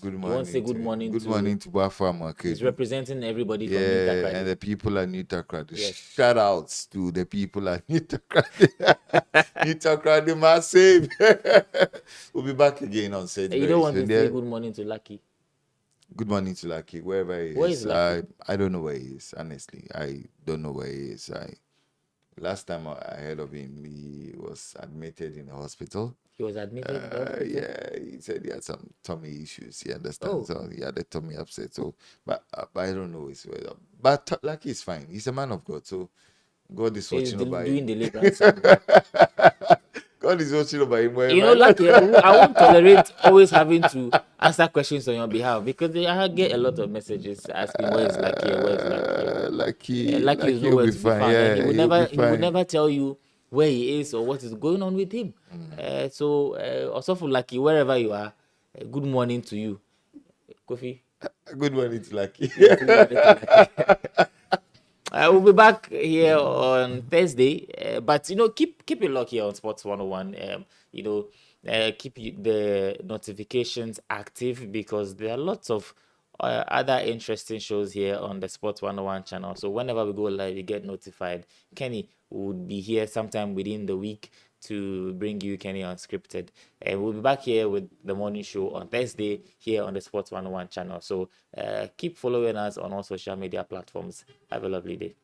Good you want to say morning good to him. morning Good to morning to Bafo he's Amakwedu. representing everybody from New Yeah, Takrady. and the people at New Takrady. Yes. Shout outs to the people at New Takrady. New Takrady massive. We'll be back again on set. You don't want to say good morning to Lucky. Good morning to Lucky, wherever he Where is. is Lucky? I don't know where he is, honestly. I don't know where he is. Last time I heard of him, he was admitted in the hospital. He was admitted in the hospital. Yeah, he said he had some tummy issues. You understand? So he had a tummy upset. So, but I don't know his weather. But Lucky is fine. He's a man of God. So God is watching over doing him. deliverance. God is watching over him. You know, Lucky, I won't tolerate always having to answer questions on your behalf because I get a lot of messages asking where is Lucky, where is Lucky. Lucky is will nowhere be to be fine. found, Yeah, and he would fine. never tell you where he is or what is going on with him. So also for Lucky, wherever you are, good morning to you, Kofi. Good morning to Lucky. We'll be back here on Thursday, but keep it locked here on Sports 101. Keep the notifications active because there are lots of other interesting shows here on the Sports 101 channel. So whenever we go live, you get notified. Kenny would be here sometime within the week to bring you Kenny Unscripted. And we'll be back here with the morning show on Thursday here on the Sports 101 channel. So keep following us on all social media platforms. Have a lovely day.